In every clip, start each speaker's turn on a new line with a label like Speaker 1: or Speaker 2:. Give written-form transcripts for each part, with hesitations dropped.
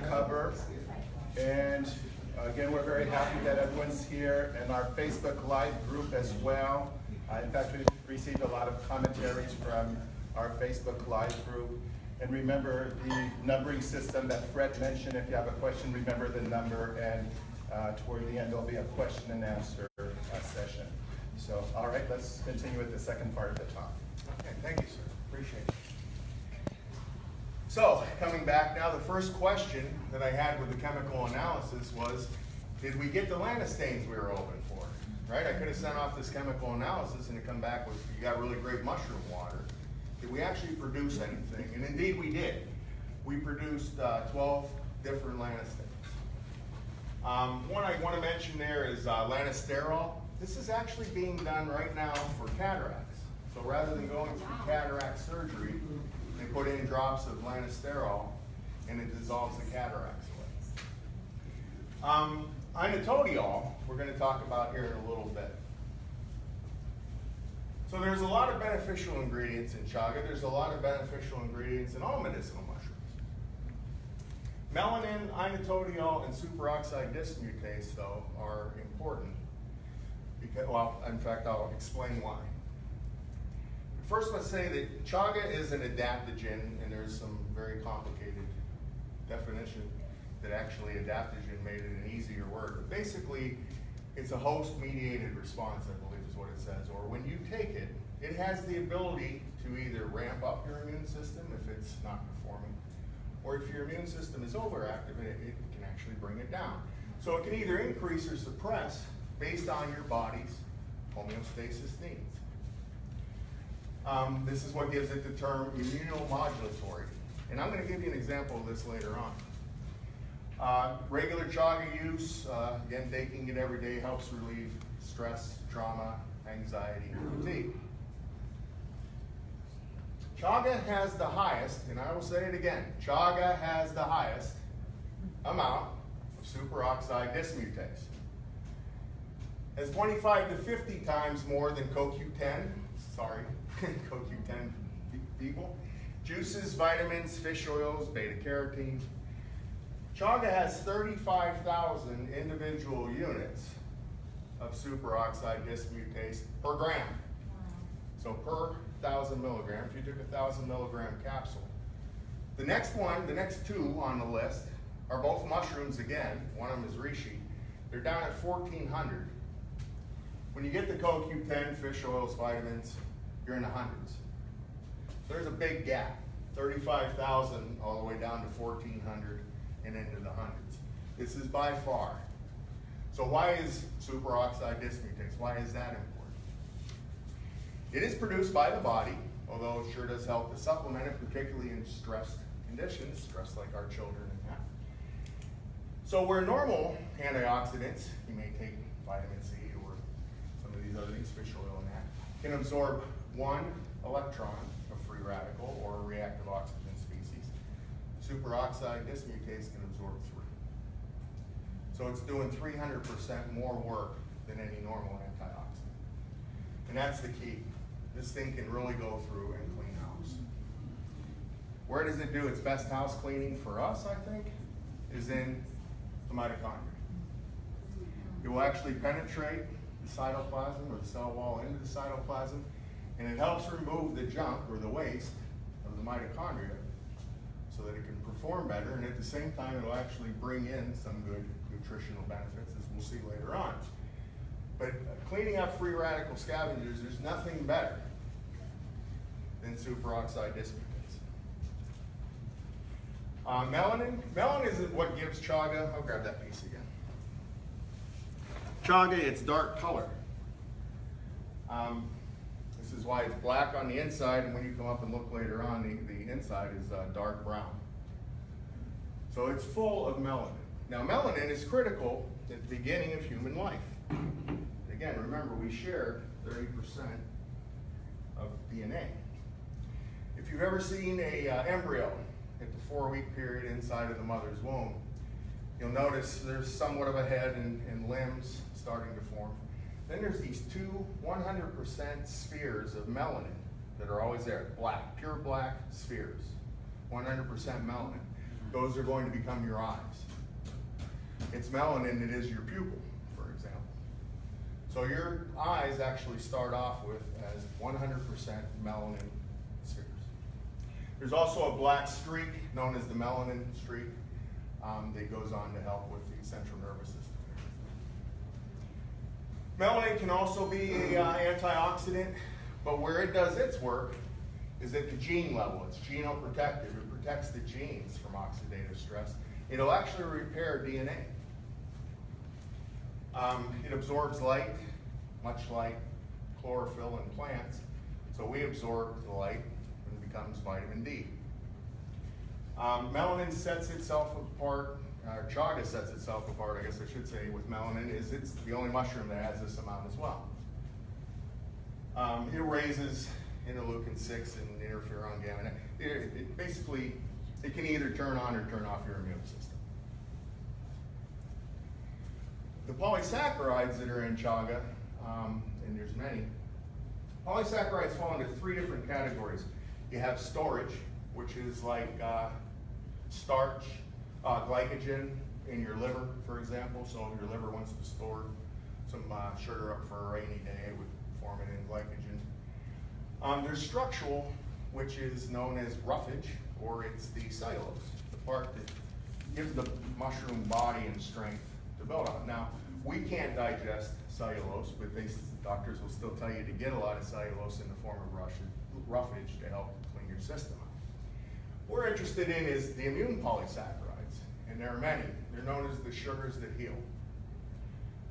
Speaker 1: cover. And again, we're very happy that everyone's here and our Facebook Live group as well. In fact, we've received a lot of commentaries from our Facebook Live group. And remember the numbering system that Fred mentioned. If you have a question, remember the number, and toward the end there'll be a question and answer session. So, all right, let's continue with the second part of the talk.
Speaker 2: Okay, thank you, sir. Appreciate it. So, coming back now, the first question that I had with the chemical analysis was, did we get the lantastains we were hoping for? Right? I could have sent off this chemical analysis and it come back with, you got really great mushroom water. Did we actually produce anything? And indeed we did. We produced 12 different lantastains. One I want to mention there is lantasterol. This is actually being done right now for cataracts. So rather than going through cataract surgery, they put in drops of lantasterol and it dissolves the cataracts away. Inotodiol, we're going to talk about here in a little bit. So there's a lot of beneficial ingredients in chaga. There's a lot of beneficial ingredients in all medicinal mushrooms. Melanin, inotodiol, and superoxide dismutase, though, are important. Because, well, in fact, I'll explain why. First, let's say that chaga is an adaptogen, and there's some very complicated definition that actually adaptogen made it an easier word. But basically, it's a host-mediated response, I believe is what it says. Or when you take it, it has the ability to either ramp up your immune system if it's not performing, or if your immune system is overactive, it can actually bring it down. So it can either increase or suppress based on your body's homeostasis needs. This is what gives it the term immunomodulatory. And I'm going to give you an example of this later on. Regular chaga use, again, taking it every day helps relieve stress, trauma, anxiety, and fatigue. Chaga has the highest, and I will say it again, chaga has the highest amount of superoxide dismutase. Has 25 to 50 times more than CoQ10, sorry, CoQ10 people. Juices, vitamins, fish oils, beta carotene. Chaga has 35,000 individual units of superoxide dismutase per gram. So per 1,000 milligrams, if you took a 1,000 milligram capsule. The next one, the next two on the list are both mushrooms again. One of them is reishi. They're down at 1,400. When you get the CoQ10, fish oils, vitamins, you're in the hundreds. So there's a big gap, 35,000 all the way down to 1,400 and into the hundreds. This is by far. So why is superoxide dismutase, why is that important? It is produced by the body, although it sure does help to supplement it, particularly in stressed conditions, stress like our children and that. So where normal antioxidants, you may take vitamin C or some of these other things, fish oil and that, can absorb one electron, a free radical or a reactive oxygen species. Superoxide dismutase can absorb 3. So it's doing 300% more work than any normal antioxidant. And that's the key. This thing can really go through and clean house. Where does it do its best house cleaning for us, I think, is in the mitochondria. It will actually penetrate the cytoplasm or the cell wall into the cytoplasm, and it helps remove the junk or the waste of the mitochondria so that it can perform better, and at the same time it will actually bring in some good nutritional benefits, as we'll see later on. But cleaning up free radical scavengers, there's nothing better than superoxide dismutase. Melanin is what gives chaga, I'll grab that piece again. Chaga, its dark color. This is why it's black on the inside, and when you come up and look later on, the inside is dark brown. So it's full of melanin. Now melanin is critical at the beginning of human life. Again, remember we share 30% of DNA. If you've ever seen a embryo at the 4-week period inside of the mother's womb, you'll notice there's somewhat of a head and limbs starting to form. Then there's these two 100% spheres of melanin that are always there, black, pure black spheres, 100% melanin. those are going to become your eyes. It's melanin that is your pupil, for example. So your eyes actually start off with as 100% melanin spheres. There's also a black streak known as the melanin streak that goes on to help with the central nervous system. Melanin can also be an antioxidant, but where it does its work is at the gene level. It's genoprotective. It protects the genes from oxidative stress. It'll actually repair DNA. It absorbs light, much like chlorophyll in plants. So we absorb the light and it becomes vitamin D. Melanin sets itself apart, or chaga sets itself apart, I guess I should say, with melanin, is it's the only mushroom that has this amount as well. It raises interleukin-6 and interferon gamma. It basically, it can either turn on or turn off your immune system. The polysaccharides that are in chaga, and there's many, polysaccharides fall into three different categories. You have storage, which is like starch, glycogen in your liver, for example. So if your liver wants to store some sugar up for a rainy day, it would form it in glycogen. There's structural, which is known as roughage, or it's the cellulose, the part that gives the mushroom body and strength to build on. Now, we can't digest cellulose, but doctors will still tell you to get a lot of cellulose in the form of roughage to help clean your system out. What we're interested in is the immune polysaccharides, and there are many. They're known as the sugars that heal.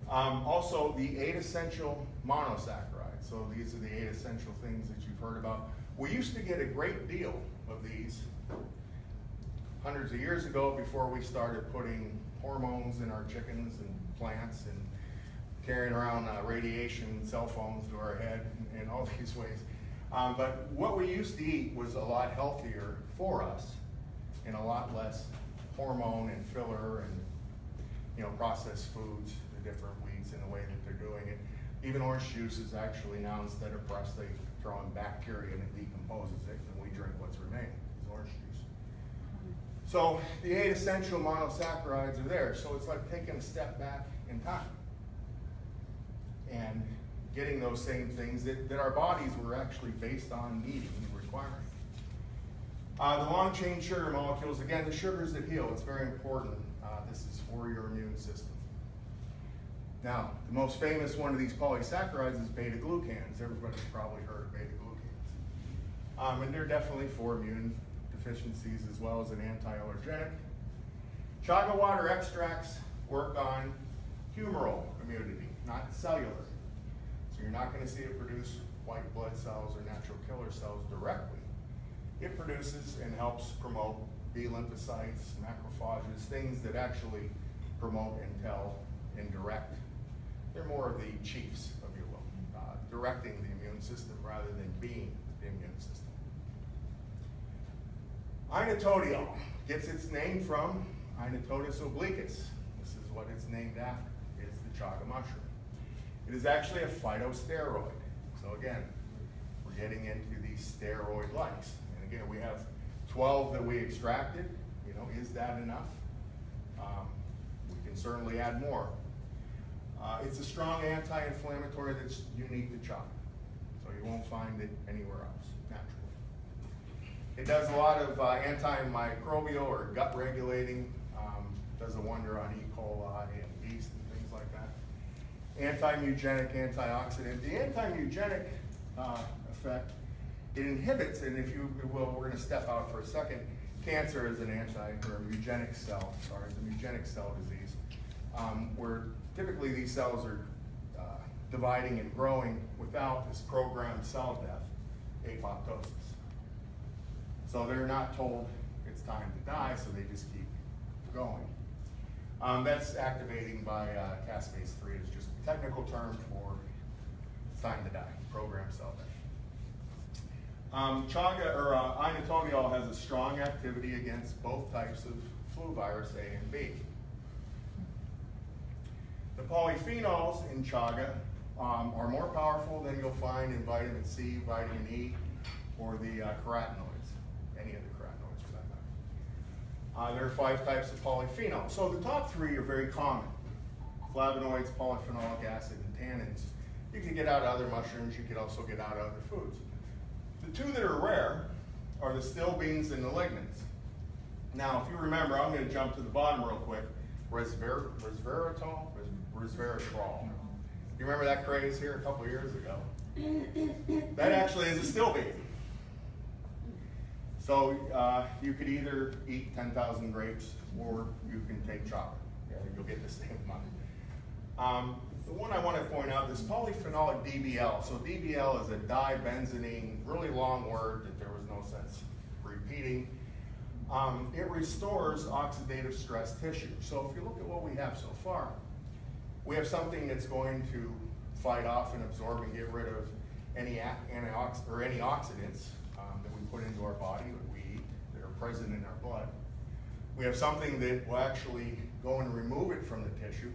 Speaker 2: Also, the 8 essential monosaccharides. So these are the 8 essential things that you've heard about. We used to get a great deal of these hundreds of years ago before we started putting hormones in our chickens and plants and carrying around radiation, cell phones to our head, and all these ways. But what we used to eat was a lot healthier for us and a lot less hormone and filler and processed foods, the different wheats and the way that they're doing it. Even orange juice is actually now, instead of pressed, they throw in bacteria and it decomposes it, and we drink what's remaining, is orange juice. So the 8 essential monosaccharides are there. So it's like taking a step back in time and getting those same things that our bodies were actually based on needing and requiring. The long chain sugar molecules, again, the sugars that heal, it's very important. This is for your immune system. Now, the most famous one of these polysaccharides is beta-glucans. Everybody's probably heard of beta-glucans. And they're definitely for immune deficiencies as well as an anti-allergenic. Chaga water extracts work on humoral immunity, not cellular. So you're not going to see it produce white blood cells or natural killer cells directly. It produces and helps promote B lymphocytes, macrophages, things that actually promote and tell and direct. They're more of the chiefs, if you will, directing the immune system rather than being the immune system. Inotodiol gets its name from Inototus obliquus. This is what it's named after, is the chaga mushroom. It is actually a phytosteroid. So again, we're getting into these steroid likes. And again, we have 12 that we extracted. Is that enough? We can certainly add more. It's a strong anti-inflammatory that's unique to chaga. So you won't find it anywhere else, naturally. It does a lot of antimicrobial or gut regulating, does a wonder on E. coli and yeast and things like that. Anti-mugenic, antioxidant. The anti-mugenic effect, it inhibits, and if you will, we're going to step out for a second, cancer is an mugenic cell, it's a mugenic cell disease, where typically these cells are dividing and growing without this programmed cell death, apoptosis. So they're not told it's time to die, so they just keep going. That's activating by caspase 3. It's just a technical term for it's time to die, programmed cell death. Chaga or inotodiol has a strong activity against both types of flu virus A and B. The polyphenols in chaga are more powerful than you'll find in vitamin C, vitamin E, or the carotenoids, any of the carotenoids for that There are 5 types of polyphenol. So the top 3 are very common. Flavonoids, polyphenolic acid, and tannins. You can get out of other mushrooms, you can also get out of other foods. The 2 that are rare are the stilbenes and the lignans. Now, if you remember, I'm going to jump to the bottom real quick. Resveratrol. You remember that craze here a couple of years ago? That actually is a stilbene. So you could either eat 10,000 grapes or you can take chocolate. Yeah, you'll get the same amount. The one I want to point out is polyphenolic DBL. So DBL is a dibenzenine, really long word that there was no sense repeating. It restores oxidative stress tissue. So if you look at what we have so far, we have something that's going to fight off and absorb and get rid of any oxidants that we put into our body, that we eat, that are present in our blood. We have something that will actually go and remove it from the tissue.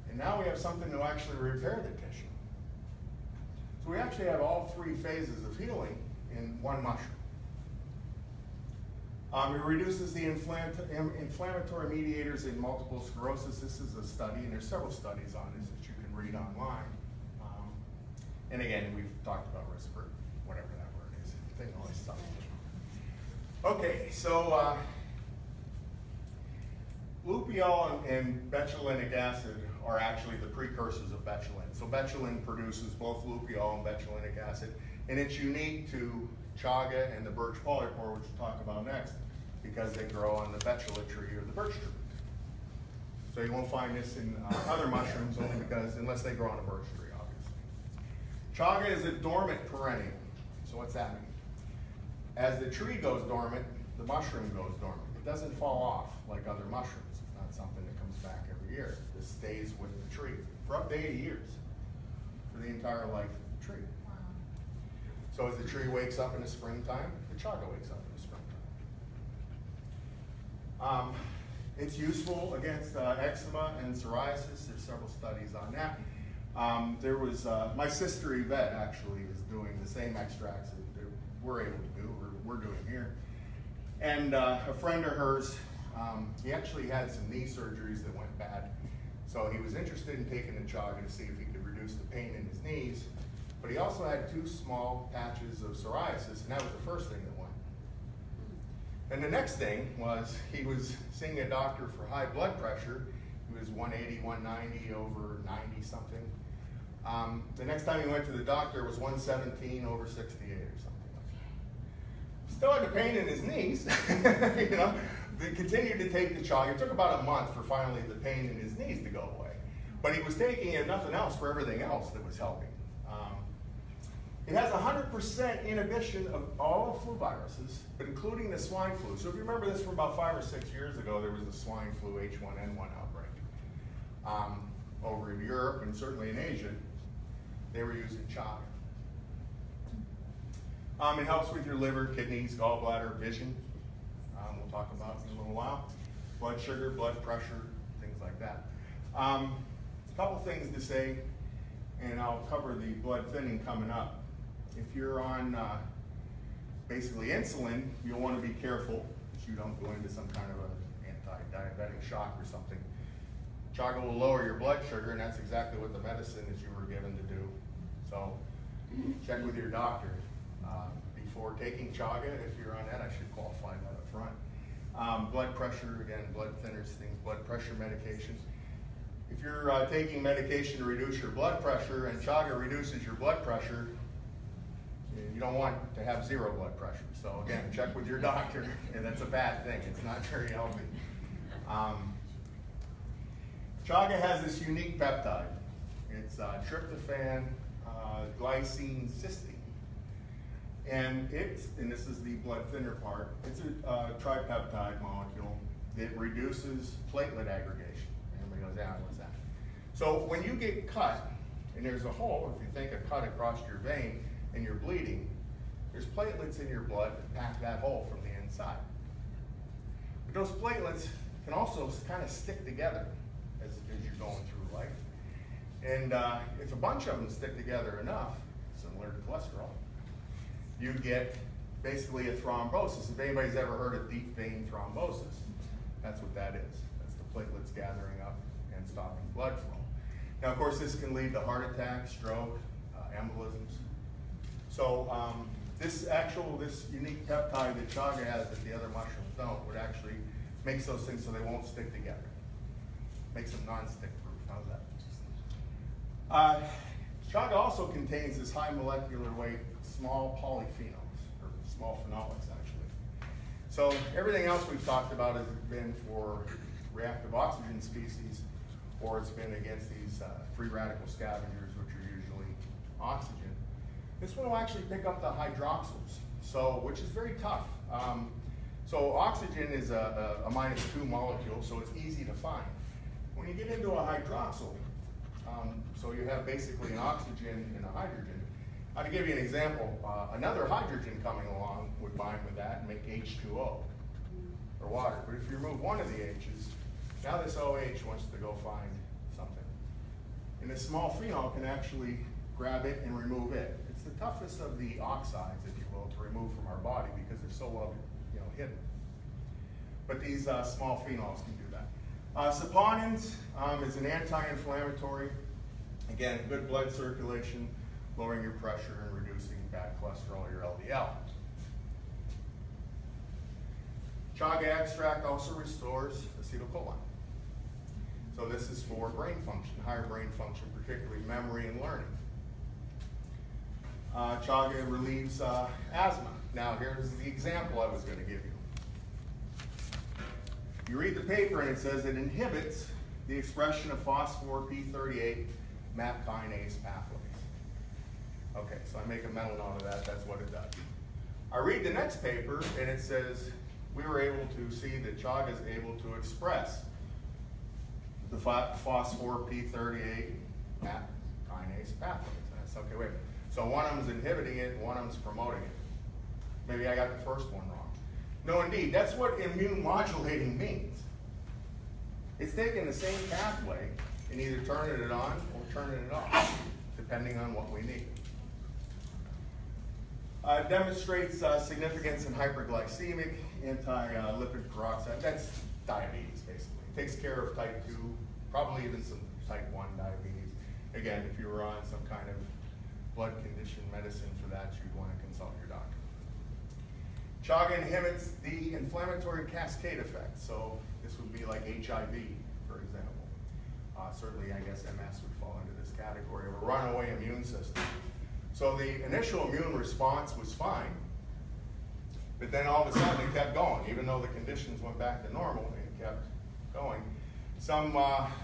Speaker 2: And now we have something to actually repair the tissue. So we actually have all 3 phases of healing in one mushroom. It reduces the inflammatory mediators in multiple sclerosis. This is a study, and there's several studies on this that you can read online. And again, we've talked about respiratory, whatever that word is. I think all this stuff. Okay, so lupiol and betulinic acid are actually the precursors of betulin. So betulin produces both lupiol and betulinic acid, and it's unique to chaga and the birch polypore, which we'll talk about next, because they grow on the betula tree or the birch tree. So you won't find this in other mushrooms, only because, unless they grow on a birch tree, obviously. Chaga is a dormant perennial. So what's that mean? As the tree goes dormant, the mushroom goes dormant. It doesn't fall off like other mushrooms. It's not something that comes back every year. This stays with the tree for up to 80 years, for the entire life of the tree.
Speaker 3: Wow.
Speaker 2: So as the tree wakes up in the springtime, the chaga wakes up in the springtime. It's useful against eczema and psoriasis. There's several studies on that. There was, my sister Yvette actually is doing the same extracts that we're able to do, or we're doing here. And a friend of hers, he actually had some knee surgeries that went bad. So he was interested in taking the chaga to see if he could reduce the pain in his knees. But he also had 2 small patches of psoriasis, and that was the first thing that went. And the next thing was he was seeing a doctor for high blood pressure. He was 180, 190 over 90 something. The next time he went to the doctor was 117 over 68 or something like that. Still had the pain in his knees, you know. They continued to take the chaga. It took about a month for finally the pain in his knees to go away. But he was taking it, nothing else, for everything else that was helping. It has 100% inhibition of all flu viruses, but including the swine flu. So if you remember this from about 5 or 6 years ago, there was the swine flu H1N1 outbreak. Over in Europe and certainly in Asia, they were using chaga. It helps with your liver, kidneys, gallbladder, vision. We'll talk about in a little while. Blood sugar, blood pressure, things like that. A couple things to say, and I'll cover the blood thinning coming up. If you're on basically insulin, you'll want to be careful that you don't go into some kind of an anti-diabetic shock or something. Chaga will lower your blood sugar, and that's exactly what the medicine is you were given to do. So check with your doctor before taking chaga. If you're on that, I should qualify that up front. Blood pressure, again, blood thinners, things, blood pressure medications. If you're taking medication to reduce your blood pressure and chaga reduces your blood pressure, you don't want to have 0 blood pressure. So again, check with your doctor, and that's a bad thing. It's not very healthy. Chaga has this unique peptide. It's tryptophan, glycine, cysteine. And this is the blood thinner part, it's a tripeptide molecule that reduces platelet aggregation. Everybody goes, yeah, what's that? So when you get cut, and there's a hole, if you think a cut across your vein and you're bleeding, there's platelets in your blood that pack that hole from the inside. But those platelets can also kind of stick together as you're going through life. And if a bunch of them stick together enough, similar to cholesterol, you get basically a thrombosis. If anybody's ever heard of deep vein thrombosis, that's what that is. That's the platelets gathering up and stopping blood flow. Now, of course, this can lead to heart attack, stroke, embolisms. So this unique peptide that chaga has that the other mushrooms don't would actually makes those things so they won't stick together. Makes them non-stick proof. How's that? Chaga also contains this high molecular weight small polyphenols, or small phenolics actually. So everything else we've talked about has been for reactive oxygen species, or it's been against these free radical scavengers, which are usually oxygen. This one will actually pick up the hydroxyls, so which is very tough. So oxygen is a -2 molecule, so it's easy to find. When you get into a hydroxyl, so you have basically an oxygen and a hydrogen. To give you an example, another hydrogen coming along would bind with that and make H2O, or water. But if you remove one of the H's, now this OH wants to go find something. And this small phenol can actually grab it and remove it. It's the toughest of the oxides, if you will, to remove from our body because they're so well hidden. But these small phenols can do that. Saponins is an anti-inflammatory. Again, good blood circulation, lowering your pressure and reducing bad cholesterol, your LDL. Chaga extract also restores acetylcholine. So this is for brain function, higher brain function, particularly memory and learning. Chaga relieves asthma. Now here's the example I was going to give you. You read the paper and it says it inhibits the expression of phosphor P38 MAP kinase pathways. Okay, so I make a mental note of that, that's what it does. I read the next paper and it says we were able to see that chaga is able to express the phosphor P38 MAP kinase pathways. And that's okay, wait a minute. So one of them is inhibiting it, one of them is promoting it. Maybe I got the first one wrong. No, indeed, that's what immune modulating means. It's taking the same pathway and either turning it on or turning it off, depending on what we need. It demonstrates significance in hyperglycemic, anti-lipid peroxide. That's diabetes, basically. It takes care of type 2, probably even some type 1 diabetes. Again, if you were on some kind of blood condition medicine for that, you'd want to consult your doctor. Chaga inhibits the inflammatory cascade effect. So this would be like HIV, for example. Certainly, I guess MS would fall into this category of a runaway immune system. So the initial immune response was fine, but then all of a sudden it kept going. Even though the conditions went back to normal, it kept going. Some,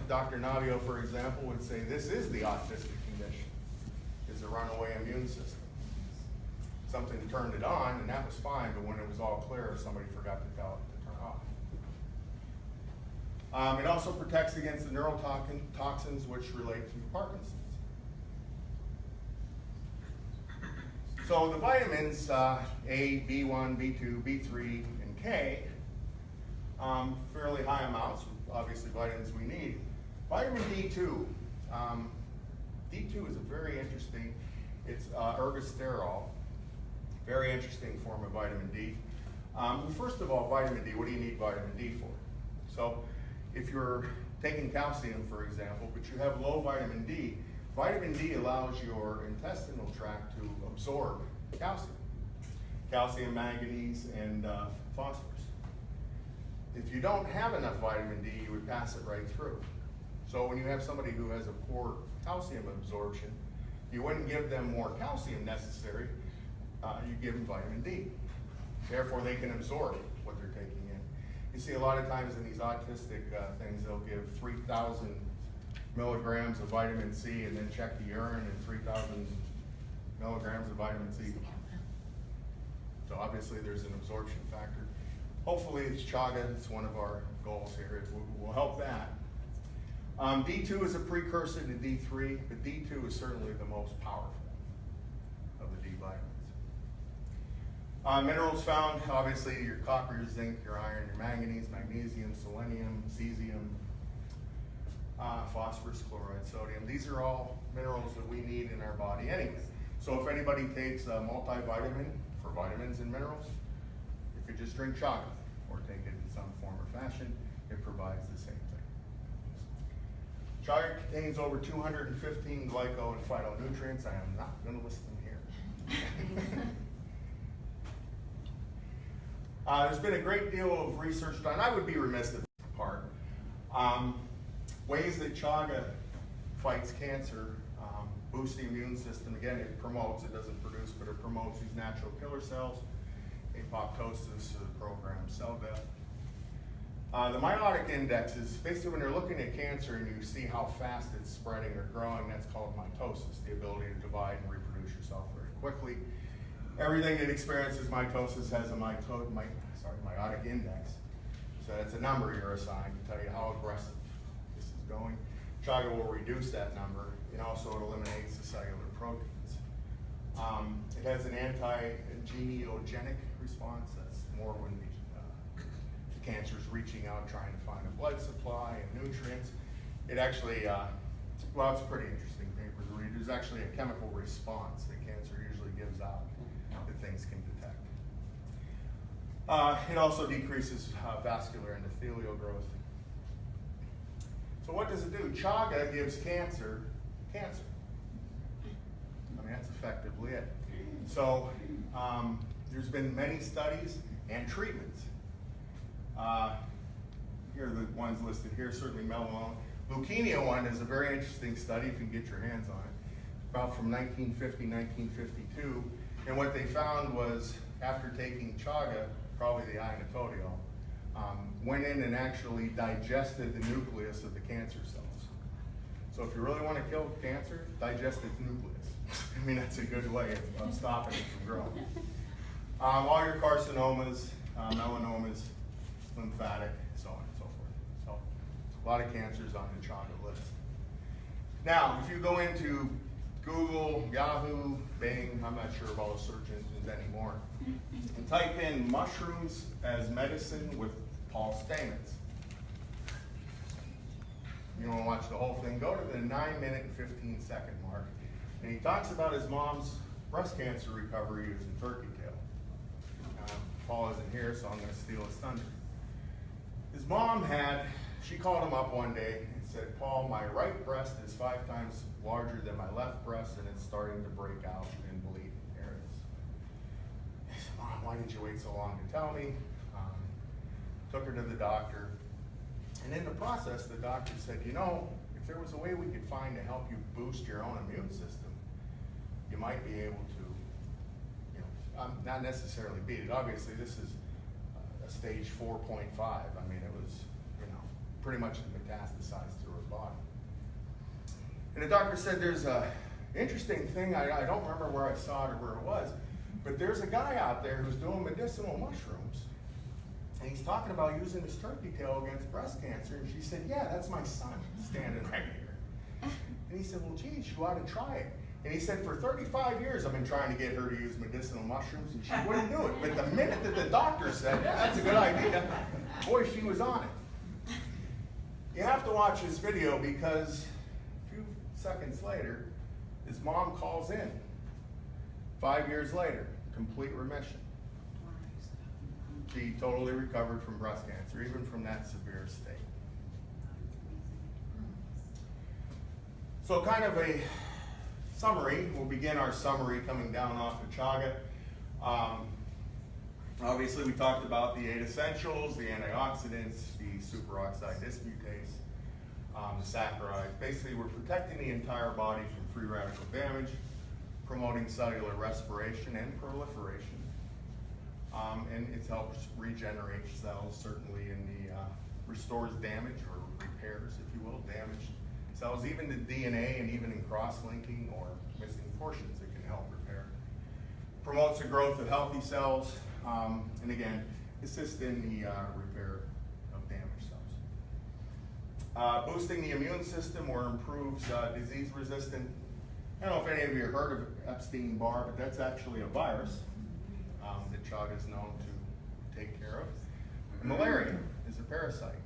Speaker 2: Dr. Navio, for example, would say this is the autistic condition, is a runaway immune system. Something turned it on, and that was fine, but when it was all clear, somebody forgot to tell it to turn off. It also protects against the neurotoxins which relate to Parkinson's. So the vitamins A, B1, B2, B3, and K, fairly high amounts, obviously vitamins we need. Vitamin D2. D2 is a very interesting, it's ergosterol, very interesting form of vitamin D. First of all, vitamin D, what do you need vitamin D for? So if you're taking calcium, for example, but you have low vitamin D allows your intestinal tract to absorb calcium, manganese, and phosphorus. If you don't have enough vitamin D, you would pass it right through. So when you have somebody who has a poor calcium absorption, you wouldn't give them more calcium necessary, you give them vitamin D. Therefore, they can absorb what they're taking in. You see a lot of times in these autistic things, they'll give 3,000 milligrams of vitamin C and then check the urine and 3,000 milligrams of vitamin C. So obviously there's an absorption factor. Hopefully it's chaga, it's one of our goals here, it will help that. D2 is a precursor to D3, but D2 is certainly the most powerful of the D vitamins. Minerals found, obviously your copper, your zinc, your iron, your manganese, magnesium, selenium, cesium, phosphorus, chloride, sodium. These are all minerals that we need in our body anyway. So if anybody takes a multivitamin for vitamins and minerals. If you just drink chaga or take it in some form or fashion, it provides the same thing. Chaga contains over 215 glyco and phytonutrients. I am not going to list them here. There's been a great deal of research done. I would be remiss if part. Ways that chaga fights cancer, boosts the immune system. Again, it promotes, it doesn't produce, but it promotes these natural killer cells, apoptosis, programmed cell death. The meiotic index is basically when you're looking at cancer and you see how fast it's spreading or growing, that's called mitosis, the ability to divide and reproduce yourself very quickly. Everything that experiences mitosis has a meiotic index. So that's a number you're assigned to tell you how aggressive this is going. Chaga will reduce that number, and also it eliminates the cellular proteins. It has an anti-geneogenic response. That's more when the cancer is reaching out trying to find a blood supply and nutrients. It actually, well, it's a pretty interesting paper to read. There's actually a chemical response that cancer usually gives out that things can detect. It also decreases vascular endothelial growth. So what does it do? Chaga gives cancer cancer. I mean, that's effectively it. So there's been many studies and treatments. Here are the ones listed here, certainly melanoma. Leukemia one is a very interesting study if you can get your hands on it, about from 1950, 1952. And what they found was after taking chaga, probably the inotodiol, went in and actually digested the nucleus of the cancer cells. So if you really want to kill cancer, digest its nucleus. I mean, that's a good way of stopping it from growing. All your carcinomas, melanomas, lymphatic, so on and so forth. So a lot of cancers on the chaga list. Now, if you go into Google, Yahoo, Bing, I'm not sure of all the search engines anymore, and type in mushrooms as medicine with Paul Stamets. You want to watch the whole thing, go to the 9-minute and 15-second mark. And he talks about his mom's breast cancer recovery using turkey tail. Paul isn't here, so I'm going to steal his thunder. His mom she called him up one day and said, Paul, my right breast is 5 times larger than my left breast, and it's starting to break out and bleed areas. He said, Mom, why did you wait so long to tell me? Took her to the doctor. And in the process, the doctor said, you know, if there was a way we could find to help you boost your own immune system, you might be able to, you know, not necessarily beat it. Obviously, this is a stage 4.5. I mean, it was, you know, pretty much metastasized through her body. And the doctor said, there's a interesting thing, I don't remember where I saw it or where it was, but there's a guy out there who's doing medicinal mushrooms, and he's talking about using his turkey tail against breast cancer. And she said, yeah, that's my son standing right here. And he said, well, geez, you ought to try it. And he said, for 35 years, I've been trying to get her to use medicinal mushrooms, and she wouldn't do it. But the minute that the doctor said, yeah, that's a good idea, boy, she was on it. You have to watch this video because a few seconds later, his mom calls in. 5 years later, complete remission. She totally recovered from breast cancer, even from that severe state. So kind of a summary, we'll begin our summary coming down off of chaga. Obviously we talked about the 8 essentials, the antioxidants, the superoxide dismutase, the saccharides. Basically we're protecting the entire body from free radical damage, promoting cellular respiration and proliferation. And it helps regenerate cells, certainly in the, restores damage or repairs, if you will, damaged cells, even the DNA and even in cross-linking or missing portions, it can help repair. Promotes the growth of healthy cells, and again, assists in the repair of damaged cells. Boosting the immune system or improves disease resistance. I don't know if any of you have heard of Epstein-Barr, but that's actually a virus that chaga is known to take care of. And malaria is a parasite.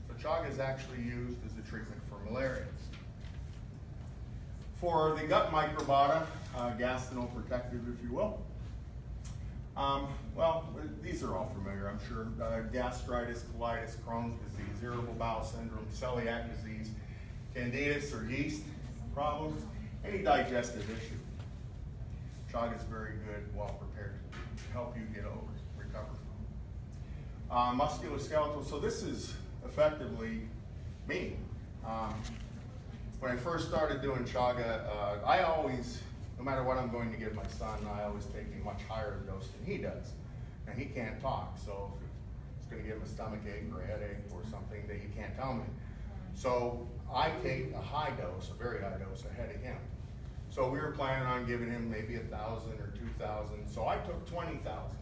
Speaker 2: So chaga is actually used as a treatment for malaria. For the gut microbiota, gastroprotective, if you will. Well, these are all familiar, I'm sure. Gastritis, colitis, Crohn's disease, irritable bowel syndrome, celiac disease, candidus or yeast problems, any digestive issue. Chaga is very good, well prepared to help you get over, recover from. Musculoskeletal, so this is effectively me. When I first started doing Chaga, I always, no matter what I'm going to give my son, I always take a much higher dose than he does. And he can't talk, so if it's gonna give him a stomach ache or a headache or something that he can't tell me. So I take a high dose, a very high dose ahead of him. So we were planning on giving him maybe 1,000 or 2,000. So I took 20,000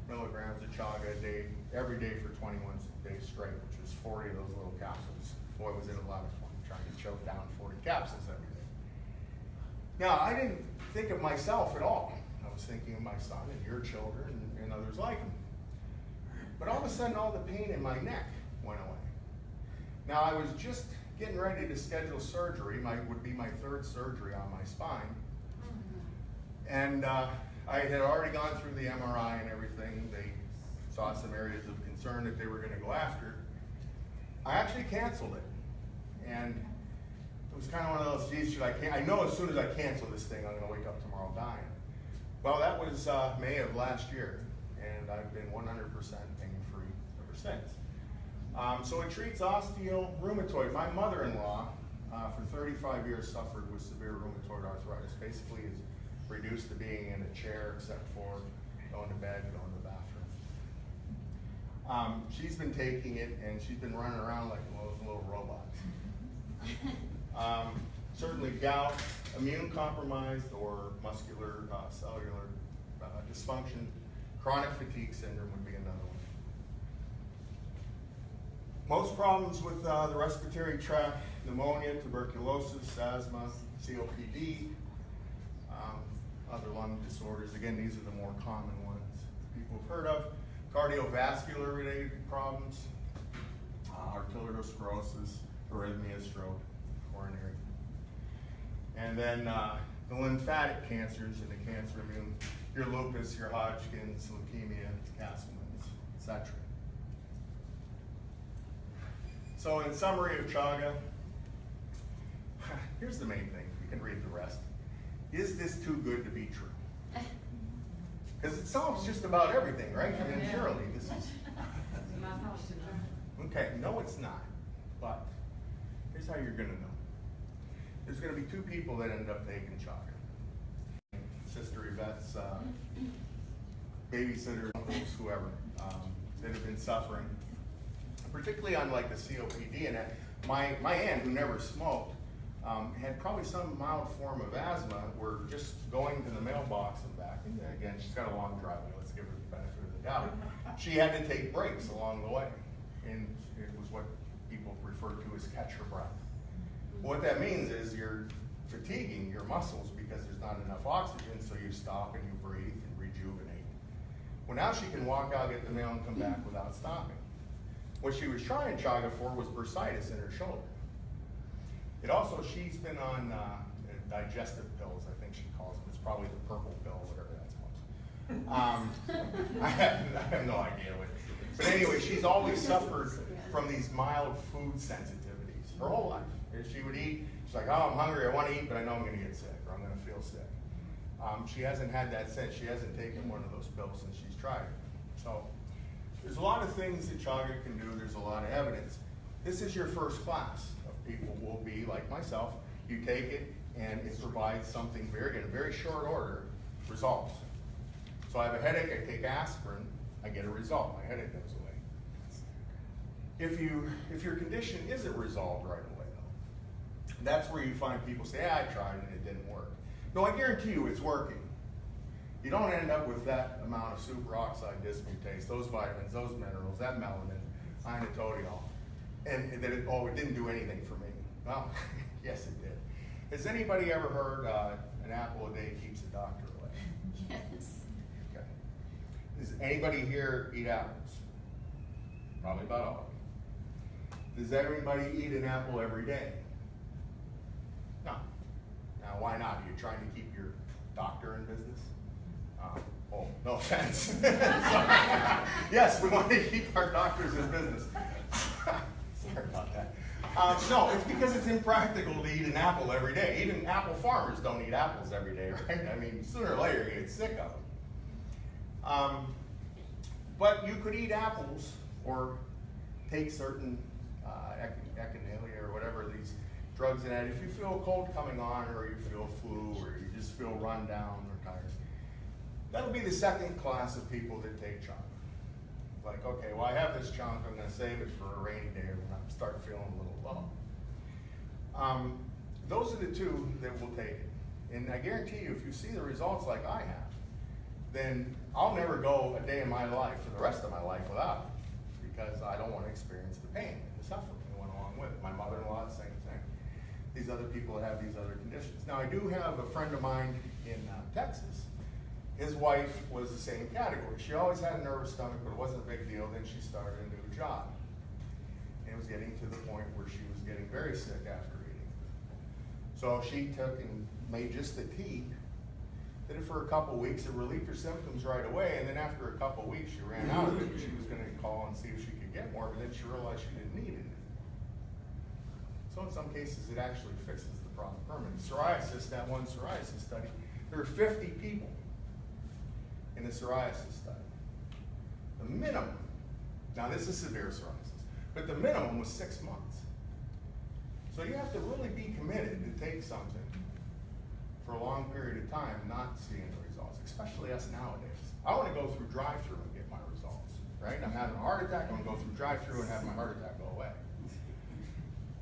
Speaker 2: milligrams of Chaga a day, every day for 21 days straight, which was 40 of those little capsules. Boy, was it a lot of fun trying to choke down 40 capsules every day. Now, I didn't think of myself at all. I was thinking of my son and your children and others like him. But all of a sudden, all the pain in my neck went away. Now, I was just getting ready to schedule surgery. Would be my third surgery on my spine. And I had already gone through the MRI and everything. They saw some areas of concern that they were going to go after. I actually canceled it. And it was kind of one of those, geez, I know as soon as I cancel this thing, I'm going to wake up tomorrow dying. Well, that was May of last year, and I've been 100% pain-free ever since. So it treats osteorheumatoid. My mother-in-law, for 35 years, suffered with severe rheumatoid arthritis. Basically, is reduced to being in a chair, except for going to bed, going to the bathroom. She's been taking it, and she's been running around like one of those little robots. Certainly gout, immune compromised, or muscular cellular dysfunction. Chronic fatigue syndrome would be another one. Most problems with the respiratory tract: pneumonia, tuberculosis, asthma, COPD, other lung disorders. Again, these are the more common ones people have heard of. Cardiovascular related problems, arteriosclerosis, arrhythmia, stroke, coronary. And then the lymphatic cancers and the cancer immune, your lupus, your Hodgkin's, leukemia, Castleman's, etc. So in summary of Chaga, here's the main thing. You can read the rest. Is this too good to be true? Because it solves just about everything, right? I mean, surely this is... Okay, no it's not. But here's how you're going to know. There's going to be two people that end up taking Chaga. Sister Yvette's babysitter, uncles, whoever, that have been suffering, particularly on like the COPD. And my aunt, who never smoked, had probably some mild form of asthma. We're just going to the mailbox and back. And again, she's got a long driveway. Let's give her the benefit of the doubt. She had to take breaks along the way. And it was what people refer to as catch her breath. What that means is you're fatiguing your muscles because there's not enough oxygen, so you stop and you breathe and rejuvenate. Well, now she can walk out, get the mail, and come back without stopping. What she was trying Chaga for was bursitis in her shoulder. It also, she's been on digestive pills, I think she calls them. It's probably the purple pill, whatever that's called. I have no idea what. But anyway, she's always suffered from these mild food sensitivities her whole life. If she would eat, she's like, oh, I'm hungry, I want to eat, but I know I'm going to get sick, or I'm going to feel sick. She hasn't had that since. She hasn't taken one of those pills since she's tried it. So there's a lot of things that Chaga can do. There's a lot of evidence. This is your first class of people will be like myself. You take it, and it provides something in a very short order, results. So I have a headache, I take aspirin, I get a result. My headache goes away. If your condition isn't resolved right away, though, that's where you find people say, I tried and it didn't work. No, I guarantee you it's working. You don't end up with that amount of superoxide dismutase, those vitamins, those minerals, that melanin, inotodiol, and that it didn't do anything for me. Well, yes it did. Has anybody ever heard an apple a day keeps the doctor away?
Speaker 3: Yes.
Speaker 2: Okay. Does anybody here eat apples? Probably about all of you. Does everybody eat an apple every day? No. Now, why not? Are you trying to keep your doctor in business? Oh, no offense. Yes, we want to keep our doctors in business. Sorry about that. No, it's because it's impractical to eat an apple every day. Even apple farmers don't eat apples every day, right? I mean, sooner or later you get sick of them. But you could eat apples or take certain echinacea or whatever these drugs in it. If you feel a cold coming on, or you feel flu, or you just feel run down or tired, that'll be the second class of people that take chaga. Like, okay, well, I have this chunk, I'm going to save it for a rainy day when I start feeling a little low. Those are the two that will take it. And I guarantee you, if you see the results like I have, then I'll never go a day in my life for the rest of my life without it, because I don't want to experience the pain and the suffering that went along with it. My mother-in-law, the same thing. These other people that have these other conditions. Now, I do have a friend of mine in Texas. His wife was the same category. She always had a nervous stomach, but it wasn't a big deal. Then she started a new job. And it was getting to the point where she was getting very sick after eating. So she took and made just the tea, did it for a couple weeks. It relieved her symptoms right away. And then after a couple weeks, she ran out of it. She was going to call and see if she could get more, but then she realized she didn't need it. So in some cases, it actually fixes the problem permanently. Psoriasis, that one psoriasis study, there were 50 people in the psoriasis study. The minimum, now this is severe psoriasis, but the minimum was 6 months. So you have to really be committed to take something for a long period of time, not seeing the results, especially us nowadays. I want to go through drive-through and get my results, right? I'm having a heart attack, I'm going to go through drive-through and have my heart attack go away.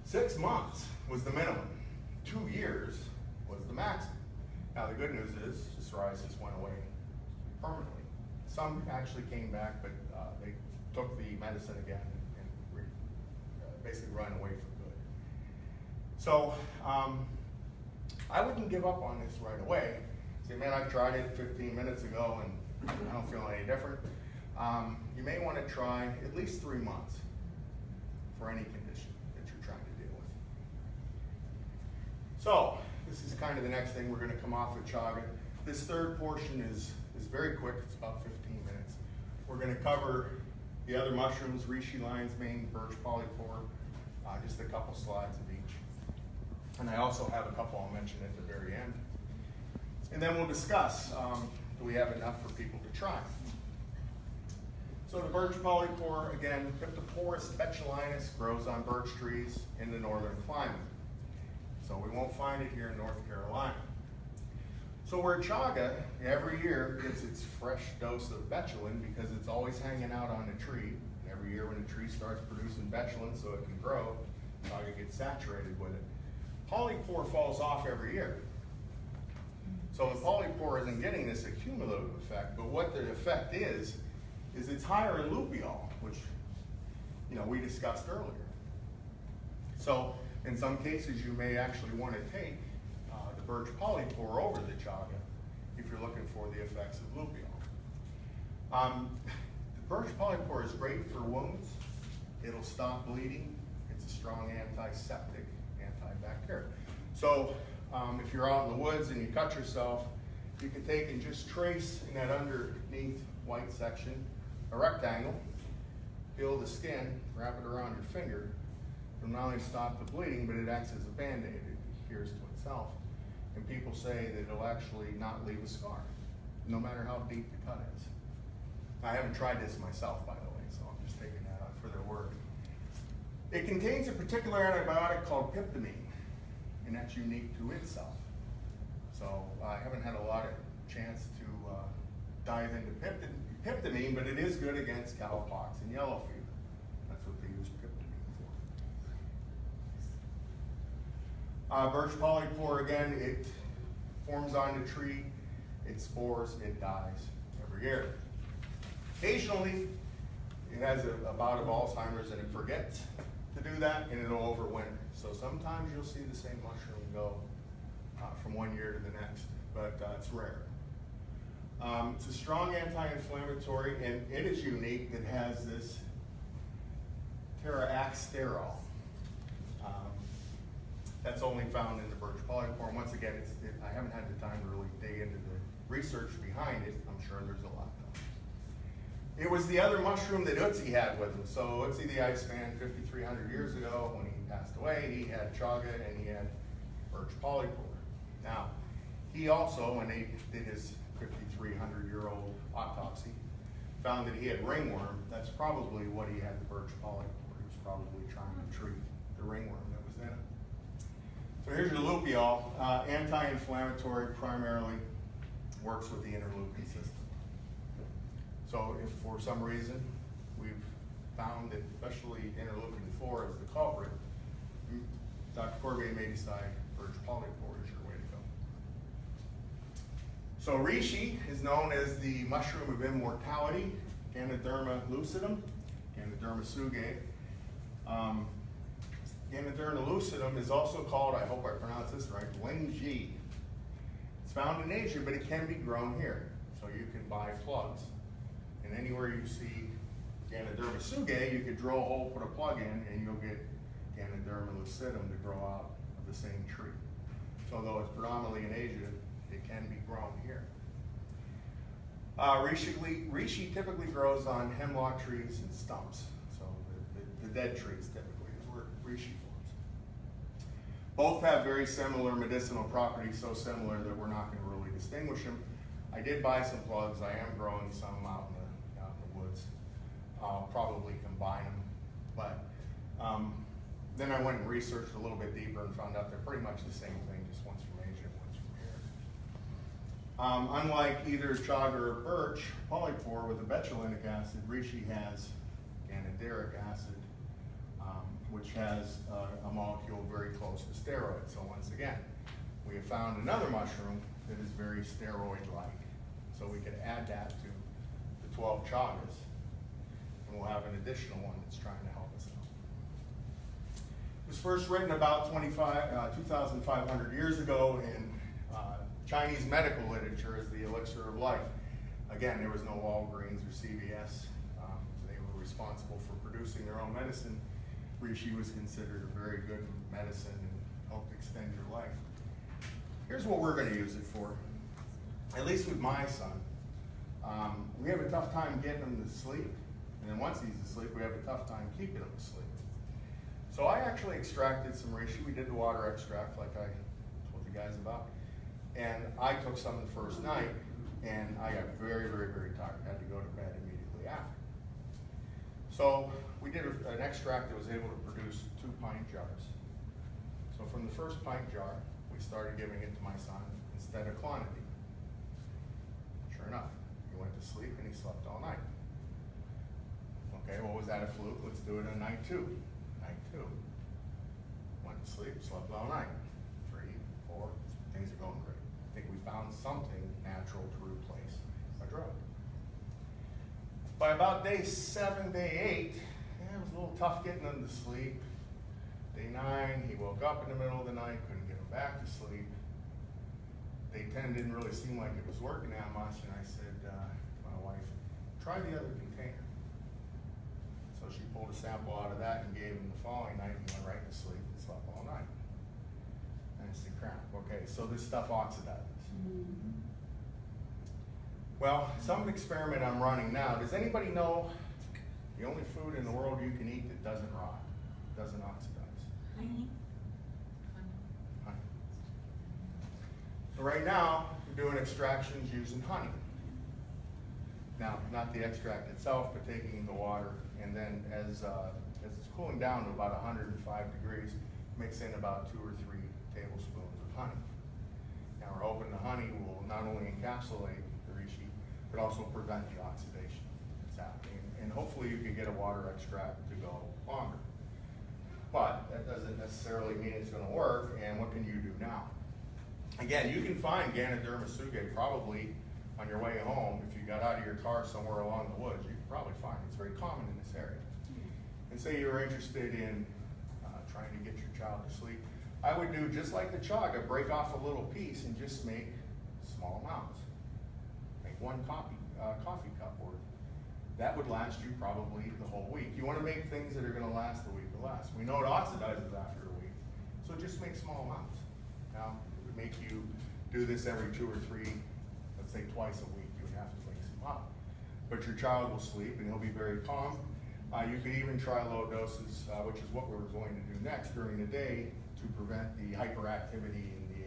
Speaker 2: 6 months was the minimum. 2 years was the maximum. Now the good news is the psoriasis went away permanently. Some actually came back, but they took the medicine again and basically run away for good. So I wouldn't give up on this right away. Say, man, I tried it 15 minutes ago and I don't feel any different. You may want to try at least 3 months for any condition that you're trying to deal with. So this is kind of the next thing. We're going to come off with chaga. This third portion is very quick. It's about 15 minutes. We're going to cover the other mushrooms, reishi, lion's mane, birch polypore, just a couple slides of each. And I also have a couple I'll mention at the very end. And then we'll discuss, do we have enough for people to try? So the birch polypore, again, Cryptoporus betulinus, grows on birch trees in the northern climate. So we won't find it here in North Carolina. So where chaga every year gets its fresh dose of betulin because it's always hanging out on a tree. And every year when a tree starts producing betulin so it can grow, chaga gets saturated with it. Polypore falls off every year. So the polypore isn't getting this accumulative effect, but what the effect is it's higher in lupiol, which we discussed earlier. So in some cases you may actually want to take the birch polypore over the chaga if you're looking for the effects of lupiol. The birch polypore is great for wounds. It'll stop bleeding. It's a strong antiseptic, antibacterial. So if you're out in the woods and you cut yourself, you can take and just trace in that underneath white section a rectangle, peel the skin, wrap it around your finger. It'll not only stop the bleeding, but it acts as a band-aid. It adheres to itself. And people say that it'll actually not leave a scar, no matter how deep the cut is. I haven't tried this myself, by the way, so I'm just taking that for their word. It contains a particular antibiotic called piptamine, and that's unique to itself. So I haven't had a lot of chance to dive into piptamine, but it is good against cowpox and yellow fever. That's what they use piptamine for. Birch polypore, again, it forms on the tree, it spores, it dies every year. Occasionally, it has a bout of Alzheimer's and it forgets to do that, and it'll overwinter. So sometimes you'll see the same mushroom go from one year to the next, but it's rare. It's a strong anti-inflammatory, and it is unique. It has this teraxsterol. That's only found in the birch polypore. And once again, I haven't had the time to really dig into research behind it, I'm sure there's a lot though. It was the other mushroom that Ötzi had with him. So Ötzi the Iceman, 5,300 years ago, when he passed away, he had chaga and he had birch polypore. Now, he also, when they did his 5,300-year-old autopsy, found that he had ringworm. That's probably what he had, the birch polypore. He was probably trying to treat the ringworm that was in it. So here's your lupiol, anti-inflammatory primarily, works with the interleukin system. So if for some reason we've found that especially interleukin-4 is the culprit, Dr. Corbier may decide birch polypore is your way to go. So reishi is known as the mushroom of immortality, Ganoderma lucidum, Ganoderma tsugae. Ganoderma lucidum is also called, I hope I pronounce this right, Lingji. It's found in Asia, but it can be grown here. So you can buy plugs. And anywhere you see Ganoderma tsugae, you could drill a hole, put a plug in, and you'll get Ganoderma lucidum to grow out of the same tree. So though it's predominantly in Asia, it can be grown here. Reishi typically grows on hemlock trees and stumps. So the dead trees typically is where reishi forms. Both have very similar medicinal properties, so similar that we're not going to really distinguish them. I did buy some plugs. I am growing some out in the woods. I'll probably combine them. But then I went and researched a little bit deeper and found out they're pretty much the same thing, just one's from Asia, one's from here. Unlike either chaga or birch polypore with the betulinic acid, reishi has ganaderic acid, which has a molecule very close to steroids. So once again, we have found another mushroom that is very steroid-like. So we could add that to the 12 chagas, and we'll have an additional one that's trying to help us out. It was first written about 2,500 years ago in Chinese medical literature as the elixir of life. Again, there was no Walgreens or CVS. They were responsible for producing their own medicine. Reishi was considered a very good medicine and helped extend your life. Here's what we're going to use it for, at least with my son. We have a tough time getting him to sleep, and then once he's asleep, we have a tough time keeping him asleep. So I actually extracted some reishi. We did the water extract like I told you guys about. And I took some the first night, and I got very, very, very tired. I had to go to bed immediately after. So we did an extract that was able to produce 2 pint jars. So from the first pint jar, we started giving it to my son instead of clonidine. Sure enough, he went to sleep and he slept all night. Okay, well, was that a fluke? Let's do it on night 2. Night 2. Went to sleep, slept all night. 3, 4, things are going great. I think we found something natural to replace a drug. By about day 7, day 8, it was a little tough getting him to sleep. Day 9, he woke up in the middle of the night, couldn't get him back to sleep. Day 10 didn't really seem like it was working that much, and I said to my wife, try the other container. So she pulled a sample out of that and gave him the following night, and he went right to sleep and slept all night. And I said, crap, okay, so this stuff oxidizes. Mm-hmm. Well, some experiment I'm running now, does anybody know the only food in the world you can eat that doesn't rot, doesn't oxidize?
Speaker 3: Honey.
Speaker 2: Honey. So right now, we're doing extractions using honey. Now, not the extract itself, but taking the water, and then as it's cooling down to about 105 degrees, mix in about 2 or 3 tablespoons of honey. Now we're hoping the honey will not only encapsulate the reishi, but also prevent the oxidation that's happening. And hopefully you can get a water extract to go longer. But that doesn't necessarily mean it's going to work, and what can you do now? Again, you can find Ganoderma tsugae probably on your way home. If you got out of your car somewhere along the woods, you can probably find it. It's very common in this area. And say you're interested in trying to get your child to sleep, I would do just like the chaga, break off a little piece and just make small amounts. Make 1 coffee cup worth. That would last you probably the whole week. You want to make things that are going to last a week or less. We know it oxidizes after a week, so just make small amounts. Now, it would make you do this every 2 or 3, let's say twice a week, you would have to wake him up. But your child will sleep and he'll be very calm. You could even try low doses, which is what we're going to do next during the day to prevent the hyperactivity and the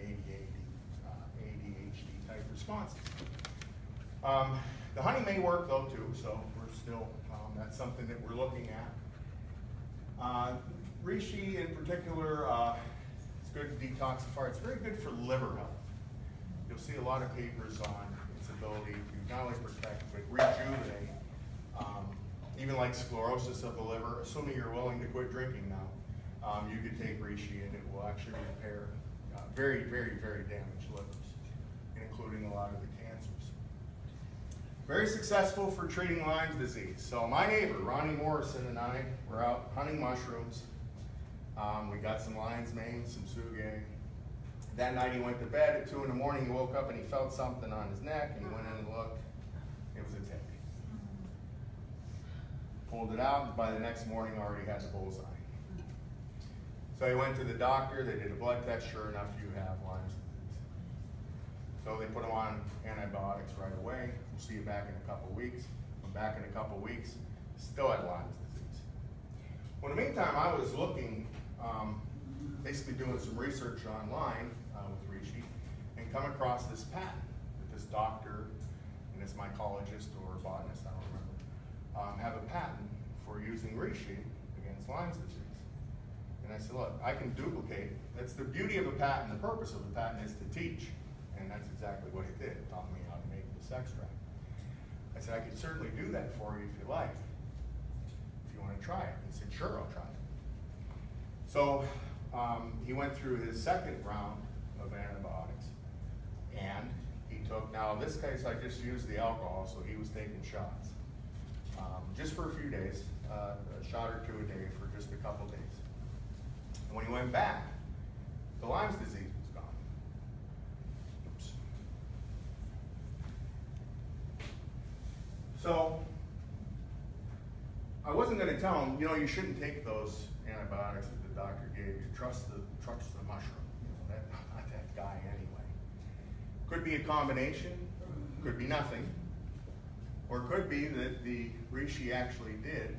Speaker 2: ADHD type responses. The honey may work though too, so we're still, that's something that we're looking at. Reishi in particular, it's good to detoxify. It's very good for liver health. You'll see a lot of papers on its ability to not only protect, but rejuvenate, even like sclerosis of the liver. Assuming you're willing to quit drinking now, you could take reishi and it will actually repair very, very, very damaged livers, including a lot of the cancers. Very successful for treating Lyme's disease. So my neighbor, Ronnie Morrison, and I were out hunting mushrooms. We got some lion's mane, some tsugay. That night he went to bed. At 2 in the morning he woke up and he felt something on his neck and he went in and looked. It was a tick. Pulled it out, and by the next morning already had the bullseye. So he went to the doctor, they did a blood test, sure enough you have Lyme's disease. So they put him on antibiotics right away. We'll see you back in a couple weeks. I'm back in a couple weeks, still had Lyme's disease. Well, in the meantime, I was looking, basically doing some research online with reishi, and come across this patent that this doctor and this mycologist or botanist, I don't remember, have a patent for using reishi against Lyme's disease. And I said, look, I can duplicate. That's the beauty of a patent. The purpose of a patent is to teach. And that's exactly what it did. It taught me how to make this extract. I said, I could certainly do that for you if you like. If you want to try it. He said, sure, I'll try it. So he went through his second round of antibiotics. And he took, now in this case I just used the alcohol, so he was taking shots. Just for a few days, a shot or two a day for just a couple days. And when he went back, the Lyme's disease was gone. Oops. So, I wasn't going to tell him, you know, you shouldn't take those antibiotics that the doctor gave you. Trust the mushroom. You know, not that guy anyway. Could be a combination, could be nothing. Or it could be that the reishi actually did,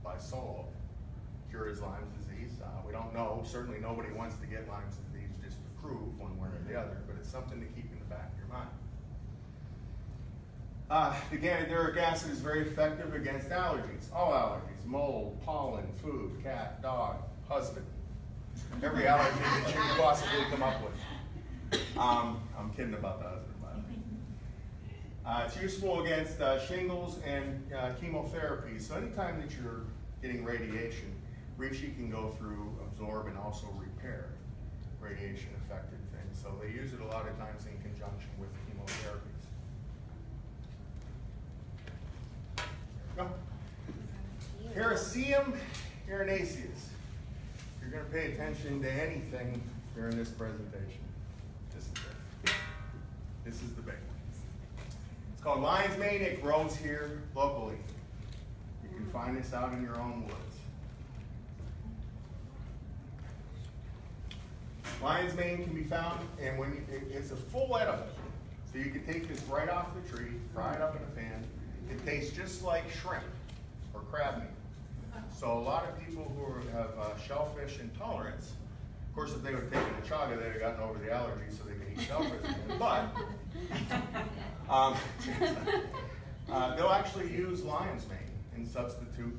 Speaker 2: by solo, cure his Lyme's disease. We don't know. Certainly nobody wants to get Lyme's disease just to prove one way or the other, but it's something to keep in the back of your mind. The ganiduric acid is very effective against allergies. All allergies: mold, pollen, food, cat, dog, husband. Every allergy that you can possibly come up with. I'm kidding about the husband, by the way. It's useful against shingles and chemotherapy. So anytime that you're getting radiation, reishi can go through, absorb, and also repair radiation-affected things. So they use it a lot of times in conjunction with chemotherapies. There we go. Hericium erinaceus. If you're going to pay attention to anything during this presentation, this is it. This is the big one. It's called lion's mane. It grows here locally. You can find this out in your own woods. Lion's mane can be found, and when it's a full edible, so you can take this right off the tree, fry it up in a pan. It tastes just like shrimp or crab meat. So a lot of people who have shellfish intolerance, of course, if they would have taken the chaga, they'd have gotten over the allergy, so they could eat shellfish again. But they'll actually use lion's mane and substitute.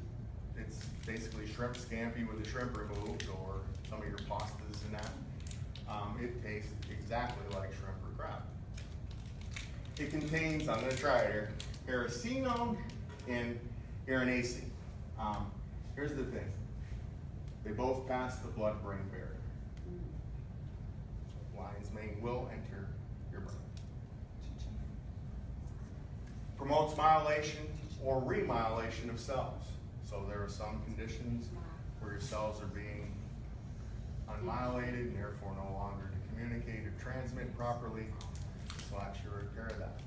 Speaker 2: It's basically shrimp scampi with the shrimp removed, or some of your pastas and that. It tastes exactly like shrimp or crab. It contains, I'm going to try it here, heracinone and erinacine. Here's the thing. They both pass the blood-brain barrier. So lion's mane will enter your brain. Promotes myelation or remyelation of cells. So there are some conditions where your cells are being unmyelated and therefore no longer to communicate or transmit properly. This will actually repair that.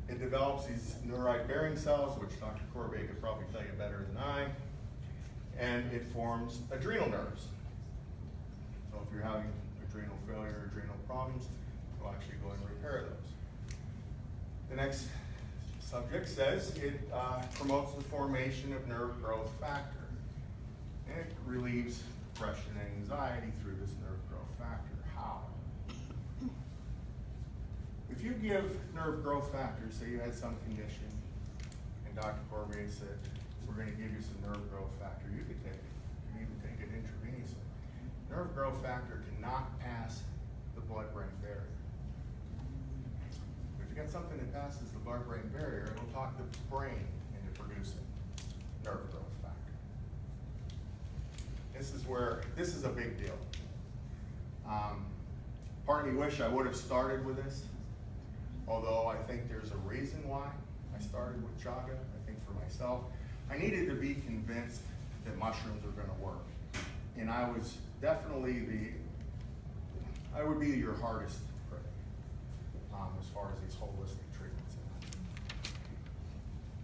Speaker 2: It develops these neurite-bearing cells, which Dr. Corbet could probably tell you better than I, and it forms adrenal nerves. So if you're having adrenal failure, adrenal problems, will actually go and repair those. The next subject says it promotes the formation of nerve growth factor. And it relieves depression and anxiety through this nerve growth factor. How? If you give nerve growth factor, say you had some condition, and Dr. Cormier said, we're going to give you some nerve growth factor, you could take it. You can even take it intravenously. Nerve growth factor cannot pass the blood-brain barrier. If you got something that passes the blood-brain barrier, it'll talk the brain into producing nerve growth factor. This is a big deal. Part of me wish I would have started with this, although I think there's a reason why I started with chaga. I think for myself, I needed to be convinced that mushrooms are going to work. And I was definitely I would be your hardest critic as far as these holistic treatments.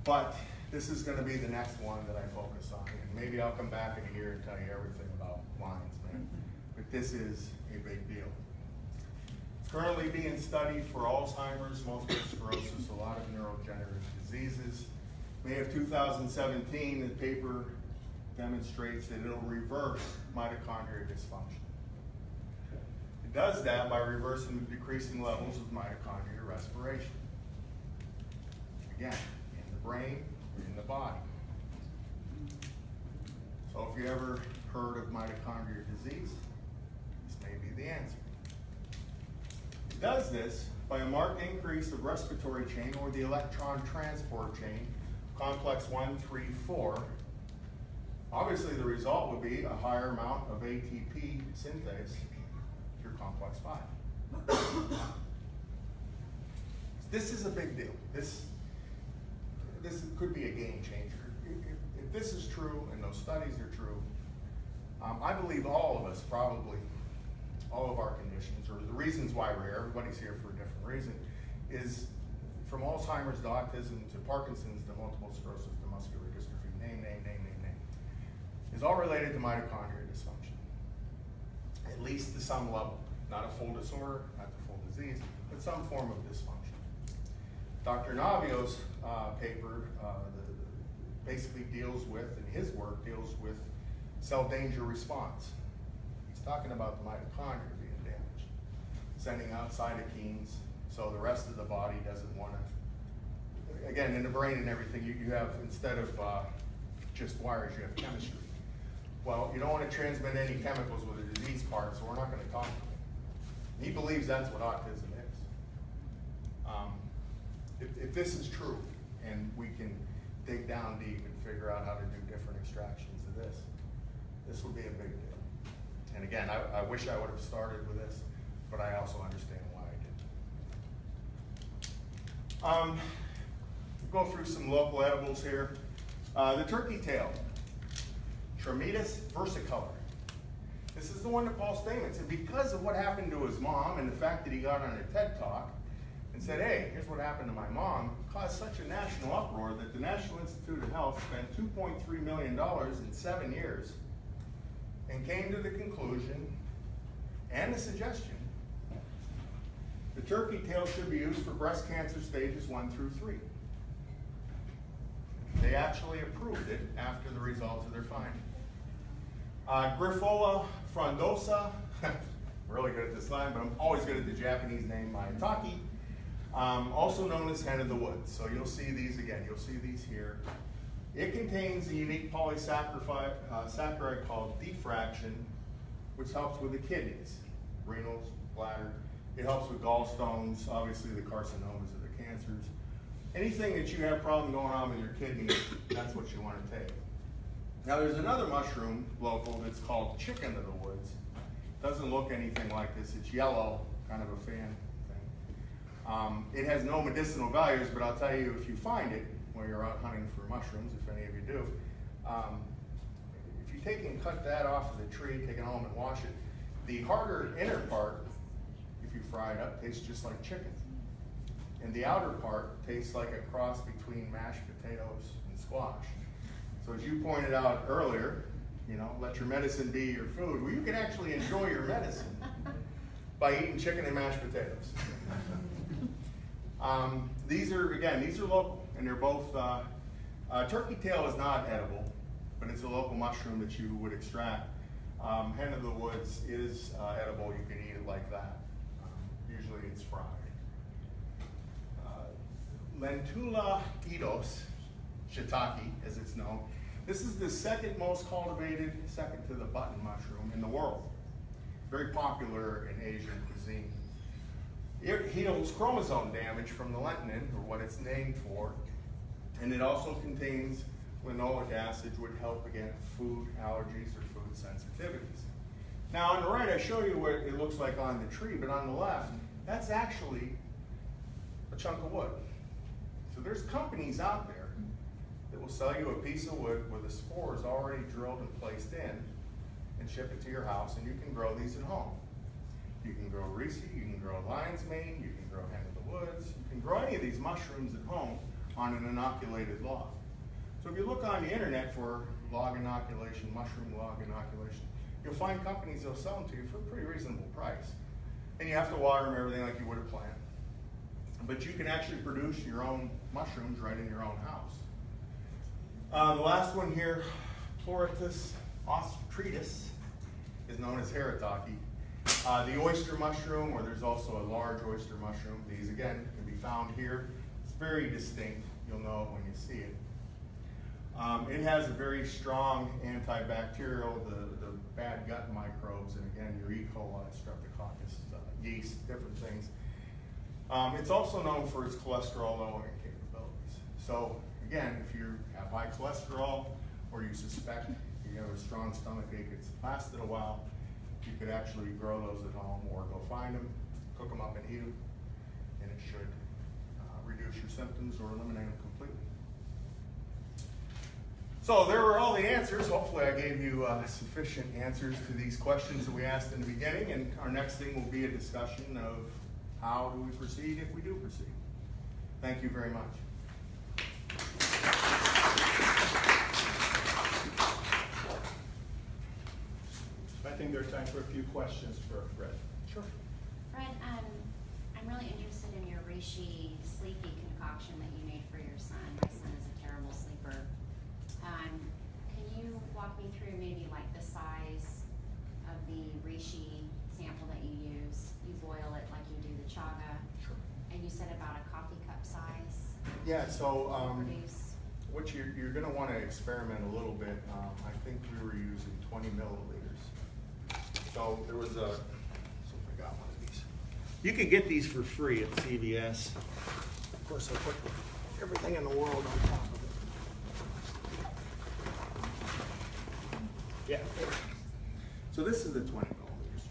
Speaker 2: But this is going to be the next one that I focus on. And maybe I'll come back in a year and tell you everything about lines, man. But this is a big deal. It's currently being studied for Alzheimer's, multiple sclerosis, a lot of neurodegenerative diseases. May of 2017, the paper demonstrates that it'll reverse mitochondrial dysfunction. It does that by reversing the decreasing levels of mitochondrial respiration. Again, in the brain or in the body. So if you ever heard of mitochondrial disease, this may be the answer. It does this by a marked increase of respiratory chain or the electron transport chain, complex 1, 3, 4. Obviously, the result would be a higher amount of ATP synthase to your complex 5. This is a big deal. This could be a game changer. If this is true and those studies are true, I believe all of us, probably all of our conditions, or the reasons why we're here, everybody's here for a different reason, is from Alzheimer's to autism to Parkinson's to multiple sclerosis to muscular dystrophy, name, is all related to mitochondrial dysfunction. At least to some level. Not a full disorder, not the full disease, but some form of dysfunction. Dr. Navio's paper basically deals with, and his work deals with, cell danger response. He's talking about the mitochondria being damaged, sending out cytokines, so the rest of the body doesn't want to. Again, in the brain and everything, you have, instead of just wires, you have chemistry. Well, you don't want to transmit any chemicals with a disease part, so we're not going to talk to him. He believes that's what autism is. If this is true, and we can dig down deep and figure out how to do different extractions of this would be a big deal. And again, I wish I would have started with this, but I also understand why I didn't. We'll go through some local edibles here. The turkey tail, Trametis versicolor. This is the one that Paul Stamets, and because of what happened to his mom and the fact that he got on a TED Talk and said, hey, here's what happened to my mom, caused such a national uproar that the National Institute of Health spent $2.3 million in 7 years and came to the conclusion and the suggestion the turkey tail should be used for breast cancer stages 1 through 3. They actually approved it after the results of their finding. Grifola frondosa, I'm really good at this line, but I'm always good at the Japanese name, maitake, also known as hen of the woods. So you'll see these again, you'll see these here. It contains a unique polysaccharide called diffraction, which helps with the kidneys, renals, bladder. It helps with gallstones, obviously the carcinomas of the cancers. Anything that you have problem going on with your kidneys, that's what you want to take. Now there's another mushroom local that's called chicken of the woods. Doesn't look anything like this. It's yellow, kind of a fan thing. It has no medicinal values, but I'll tell you, if you find it when you're out hunting for mushrooms, if any of you do, if you take and cut that off of the tree, take it home and wash it, the harder inner part, if you fry it up, tastes just like chicken. And the outer part tastes like a cross between mashed potatoes and squash. So as you pointed out earlier, let your medicine be your food. Well, you can actually enjoy your medicine, by eating chicken and mashed potatoes. These are local, and they're both, turkey tail is not edible, but it's a local mushroom that you would extract. Hen of the woods is edible, you can eat it like that. Usually it's fried. Lentula eidos, shiitake as it's known. This is the second most cultivated, second to the button mushroom in the world. Very popular in Asian cuisine. It heals chromosome damage from the lentinin, or what it's named for, and it also contains linoleic acid, would help against food allergies or food sensitivities. Now on the right I show you what it looks like on the tree, but on the left, that's actually a chunk of wood. So there's companies out there that will sell you a piece of wood with the spores already drilled and placed in and ship it to your house, and you can grow these at home. You can grow reishi, you can grow lion's mane, you can grow hen of the woods, you can grow any of these mushrooms at home on an inoculated log. So if you look on the internet for log inoculation, mushroom log inoculation, you'll find companies that'll sell them to you for a pretty reasonable price. And you have to water them, everything like you would a plant. But you can actually produce your own mushrooms right in your own house. The last one here, Pleurotus ostreatus, is known as haritaki. The oyster mushroom, or there's also a large oyster mushroom. These again can be found here. It's very distinct. You'll know it when you see it. It has a very strong antibacterial, the bad gut microbes, and again your E. coli, streptococcus, yeast, different things. It's also known for its cholesterol lowering capabilities. So again, if you have high cholesterol, or you suspect you have a strong stomach ache, it's lasted a while, you could actually grow those at home, or go find them, cook them up and eat them, and it should reduce your symptoms or eliminate them completely. So there were all the answers. Hopefully I gave you sufficient answers to these questions that we asked in the beginning, and our next thing will be a discussion of how do we proceed if we do proceed. Thank you very much.
Speaker 3: I think there's time for a few questions for Fred.
Speaker 2: Sure.
Speaker 4: Fred, I'm really interested in your reishi sleepy concoction that you made for your son. My son is a terrible sleeper. Can you walk me through maybe like the size of the reishi sample that you use? You boil it like you do the chaga.
Speaker 2: Sure.
Speaker 4: And you said about a coffee cup size.
Speaker 2: Yeah, so
Speaker 4: Produce.
Speaker 2: what you're going to want to experiment a little bit. I think we were using 20 milliliters. So there was a, so I got one of these. You could get these for free at CVS. Of course, I put everything in the world on top of it. Yeah. So this is the 20 milliliters.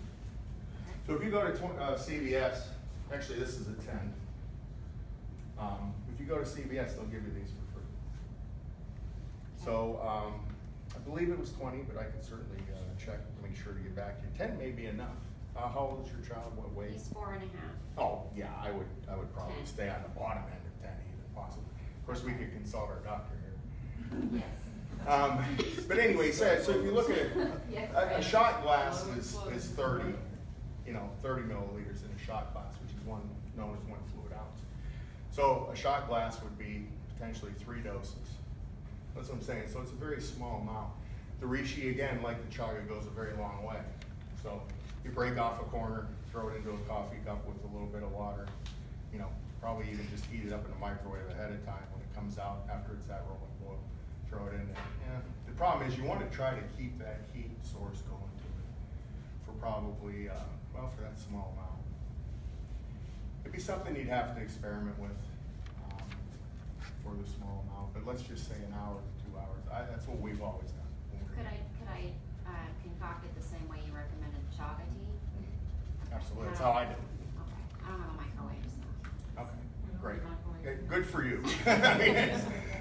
Speaker 2: So if you go to CVS, actually this is a 10. If you go to CVS, they'll give you these for free. So I believe it was 20, but I can certainly check to make sure to get back to you. 10 may be enough. How old is your child? What weight?
Speaker 4: He's 4.5.
Speaker 2: Oh, yeah, I would probably
Speaker 4: 10.
Speaker 2: stay on the bottom end of 10 even, possibly. Of course, we could consult our doctor here.
Speaker 4: Yes.
Speaker 2: But anyway, so if you look at it,
Speaker 4: Yeah.
Speaker 2: a shot glass is 30, 30 milliliters in a shot glass, which is known as 1 fluid ounce. So a shot glass would be potentially 3 doses. That's what I'm saying. So it's a very small amount. The reishi, again, like the chaga, goes a very long way. So you break off a corner, throw it into a coffee cup with a little bit of water. Probably even just heat it up in the microwave ahead of time. When it comes out after it's at rolling boil, throw it in there. Yeah. The problem is you want to try to keep that heat source going to it for probably, for that small amount. It'd be something you'd have to experiment with for the small amount, but let's just say an hour to 2 hours. That's what we've always done.
Speaker 4: Could I concoct it the same way you recommended chaga tea?
Speaker 2: Absolutely, that's how I did it.
Speaker 4: Okay. I don't have a microwave, so.
Speaker 2: Okay, great.
Speaker 4: Microwave.
Speaker 2: Good for you. I mean,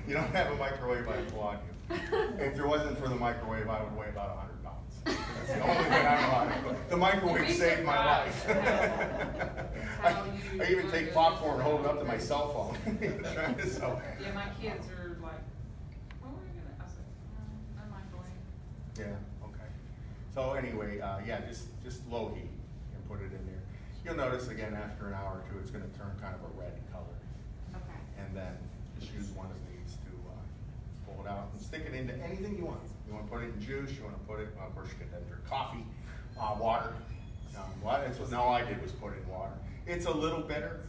Speaker 2: you don't have a microwave, I applaud you. If it wasn't for the microwave, I would weigh about 100 pounds. That's the only way I know how to cook. The microwave saved my life. I even take popcorn and hold it up to my cell phone. So,
Speaker 5: Yeah, my kids are like, well, we're gonna, I said, no microwave.
Speaker 2: yeah, okay. So anyway, yeah, just low heat and put it in there. You'll notice again after an hour or two, it's gonna turn kind of a red color.
Speaker 4: Okay.
Speaker 2: And then just use one of these to pull it out and stick it into anything you want. You wanna put it in juice, you wanna put it, well, of course you can enter coffee, water. That's what, all I did was put in water. It's a little bitter,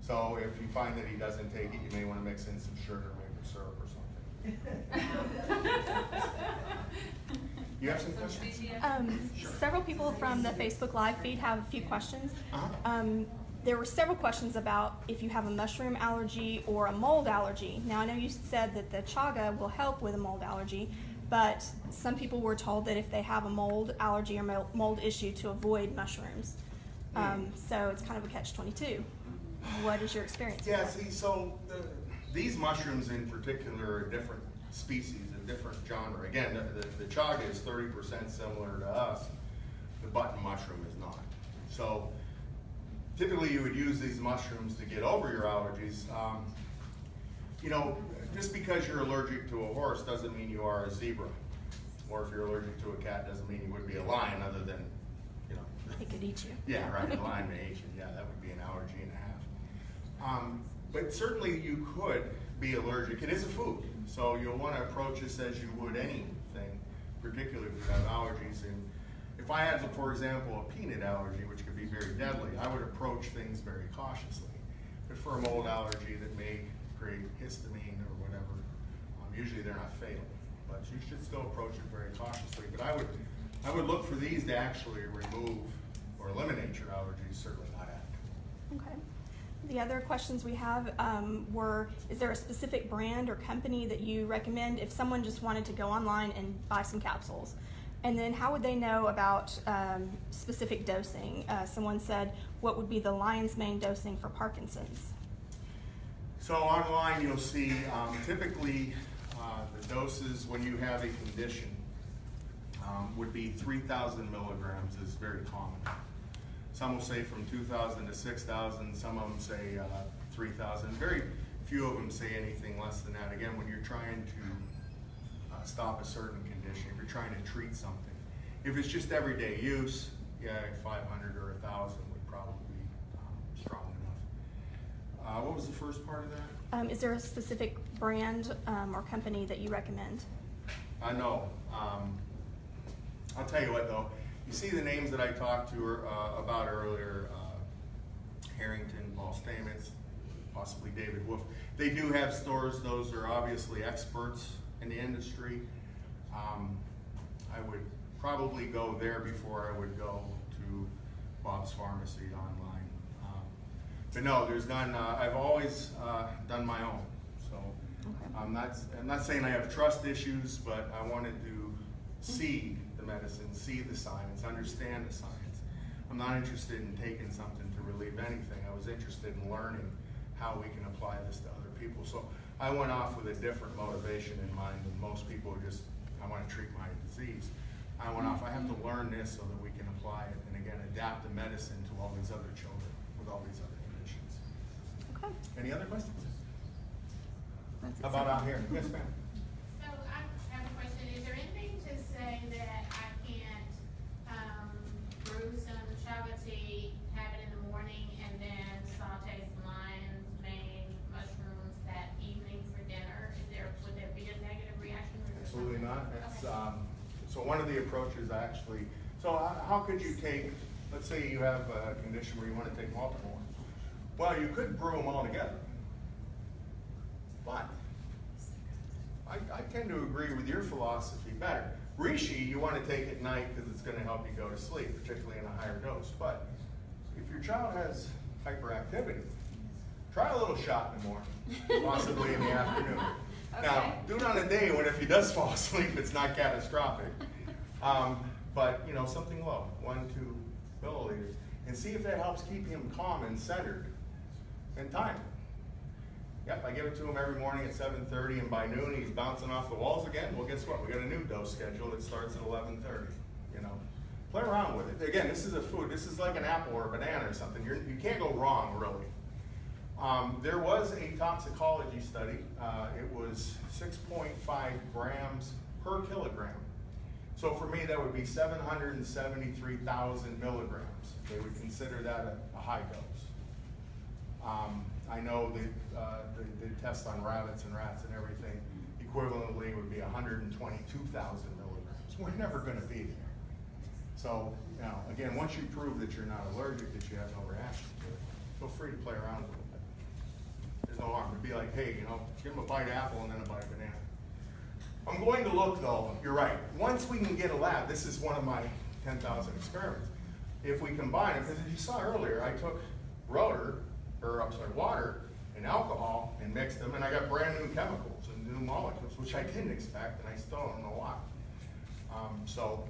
Speaker 2: so if you find that he doesn't take it, you may wanna mix in some sugar, maybe syrup or something. You have some questions?
Speaker 6: Several people from the Facebook Live feed have a few questions.
Speaker 2: Uh-huh.
Speaker 6: There were several questions about if you have a mushroom allergy or a mold allergy. Now, I know you said that the chaga will help with a mold allergy, but some people were told that if they have a mold allergy or mold issue to avoid mushrooms. So it's kind of a catch-22. What is your experience? with
Speaker 2: Yeah,
Speaker 6: that?
Speaker 2: see, so these mushrooms in particular are different species, a different genre. Again, the chaga is 30% similar to us. The button mushroom is not. So typically you would use these mushrooms to get over your allergies. You know, just because you're allergic to a horse doesn't mean you are a zebra. Or if you're allergic to a cat doesn't mean you would be a lion, other than, you know.
Speaker 6: It could eat you.
Speaker 2: Yeah, right, a lion may eat you. Yeah, that would be an allergy and a half. But certainly you could be allergic. It is a food, so you'll want to approach this as you would anything, particularly if you have allergies. And if I had, for example, a peanut allergy, which could be very deadly, I would approach things very cautiously. But for a mold allergy that may create histamine or whatever, usually they're not fatal. But you should still approach it very cautiously. But I would look for these to actually remove or eliminate your allergies, certainly not active.
Speaker 6: Okay. The other questions we have were, is there a specific brand or company that you recommend if someone just wanted to go online and buy some capsules? And then how would they know about specific dosing? Someone said, what would be the lion's mane dosing for Parkinson's?
Speaker 2: So online you'll see typically the doses when you have a condition would be 3,000 milligrams is very common. Some will say from 2,000 to 6,000, some of them say 3,000. Very few of them say anything less than that. Again, when you're trying to stop a certain condition, if you're trying to treat something. If it's just everyday use, yeah, 500 or 1,000 would probably be strong enough. What was the first part of that?
Speaker 6: Is there a specific brand or company that you recommend?
Speaker 2: No. I'll tell you what though, you see the names that I talked to about earlier, Harrington, Paul Stamets, possibly David Wolf. They do have stores. Those are obviously experts in the industry. I would probably go there before I would go to Bob's Pharmacy online. But no, there's none. I've always done my own. So I'm not saying I have trust issues, but I wanted to see the medicine, see the science, understand the science. I'm not interested in taking something to relieve anything. I was interested in learning how we can apply this to other people. So I went off with a different motivation in mind than most people who just, I want to treat my disease. I went off, I have to learn this so that we can apply it and again, adapt the medicine to all these other children with all these other conditions.
Speaker 6: Okay.
Speaker 2: Any other questions?
Speaker 6: That's it.
Speaker 2: How about out here? Yes, ma'am.
Speaker 7: So I have a question. Is there anything to say that I can't brew some chaga tea, have it in the morning, and then saute some lion's mane mushrooms that evening for dinner? Would there be a negative reaction? Or is there
Speaker 2: Absolutely
Speaker 7: something-
Speaker 2: not. That's,
Speaker 7: Okay.
Speaker 2: so one of the approaches actually, so how could you take, let's say you have a condition where you want to take multiple. Well, you could brew them all together. But I tend to agree with your philosophy better. Reishi, you want to take at night because it's going to help you go to sleep, particularly in a higher dose. But if your child has hyperactivity, try a little shot in the morning, possibly in the afternoon. Now, do it on a day when if he does fall asleep, it's not catastrophic. But, you know, something low, 1-2 milliliters, and see if that helps keep him calm and centered and time. Yep, I give it to him every morning at 7:30, and by noon he's bouncing off the walls again. Well, guess what? We got a new dose schedule that starts at 11:30. You know, play around with it. Again, this is a food. This is like an apple or a banana or something. You can't go wrong, really. There was a toxicology study. It was 6.5 grams per kilogram. So for me, that would be 773,000 milligrams. They would consider that a high dose. I know that the test on rabbits and rats and everything equivalently would be 122,000 milligrams. We're never going to be there. So, now, again, once you prove that you're not allergic, that you have no reaction to it, feel free to play around a little bit. There's no harm. It'd be like, hey, give them a bite of apple and then a bite of banana. I'm going to look though, you're right. Once we can get a lab, this is one of my 10,000 experiments. If we combine them, because as you saw earlier, I took water and alcohol and mixed them, and I got brand new chemicals and new molecules, which I didn't expect, and I still don't know why. So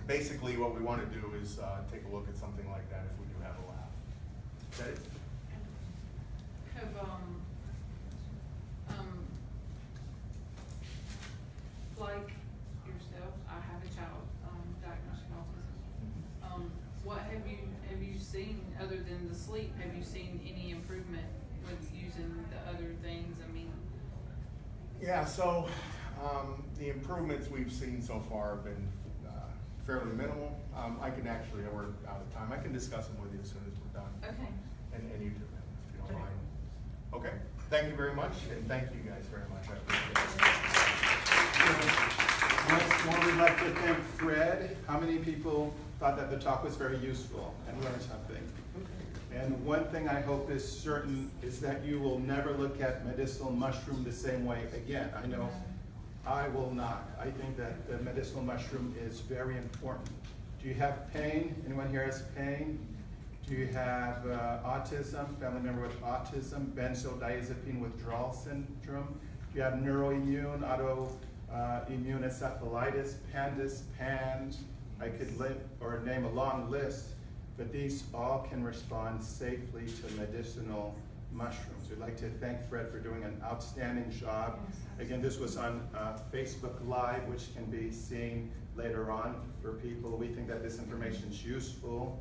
Speaker 2: basically what we want to do is take a look at something like that if we do have a lab. Okay?
Speaker 5: Have, like yourself, I have a child, diagnosed with autism. What have you seen, other than the sleep, have you seen any improvement with using the other things? I mean.
Speaker 2: Yeah, so the improvements we've seen so far have been fairly minimal. I can actually, we're out of time, I can discuss them with you as soon as we're done.
Speaker 5: Okay.
Speaker 2: And you do, if you don't mind. Okay, thank you very much, and thank you guys very much. I appreciate it.
Speaker 1: Once more, we'd like to thank Fred. How many people thought that the talk was very useful and learned something? And one thing I hope is certain is that you will never look at medicinal mushroom the same way again. I know I will not. I think that the medicinal mushroom is very important. Do you have pain? Anyone here has pain? Do you have autism, family member with autism, benzodiazepine withdrawal syndrome? Do you have neuroimmune, autoimmune encephalitis, PANDAS, PANS? I could name a long list, but these all can respond safely to medicinal mushrooms. We'd like to thank Fred for doing an outstanding job. Again, this was on Facebook Live, which can be seen later on for people. We think that this information is useful.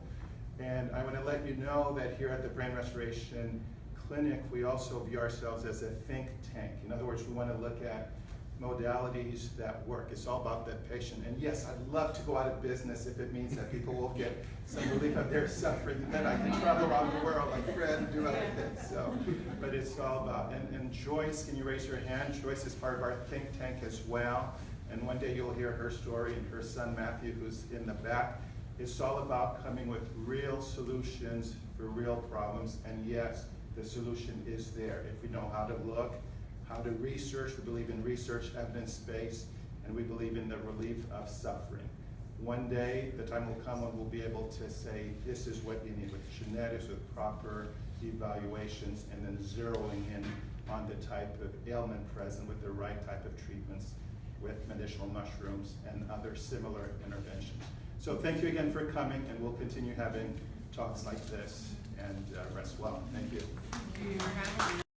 Speaker 1: And I want to let you know that here at the Brain Restoration Clinic, we also view ourselves as a think tank. In other words, we want to look at modalities that work. It's all about the patient. And yes, I'd love to go out of business if it means that people will get some relief of their suffering. Then I can travel around the world like Fred and do other things. So, but it's all about, and Joyce, can you raise your hand? Joyce is part of our think tank as well. And one day you'll hear her story and her son Matthew, who's in the back. It's all about coming with real solutions for real problems. And yes, the solution is there if we know how to look, how to research. We believe in research, evidence-based, and we believe in the relief of suffering. One day, the time will come when we'll be able to say, this is what you need with genetics, with proper evaluations, and then zeroing in on the type of ailment present with the right type of treatments with medicinal mushrooms and other similar interventions. So thank you again for coming, and we'll continue having talks like this, and rest well. Thank you.
Speaker 4: Thank you for having me.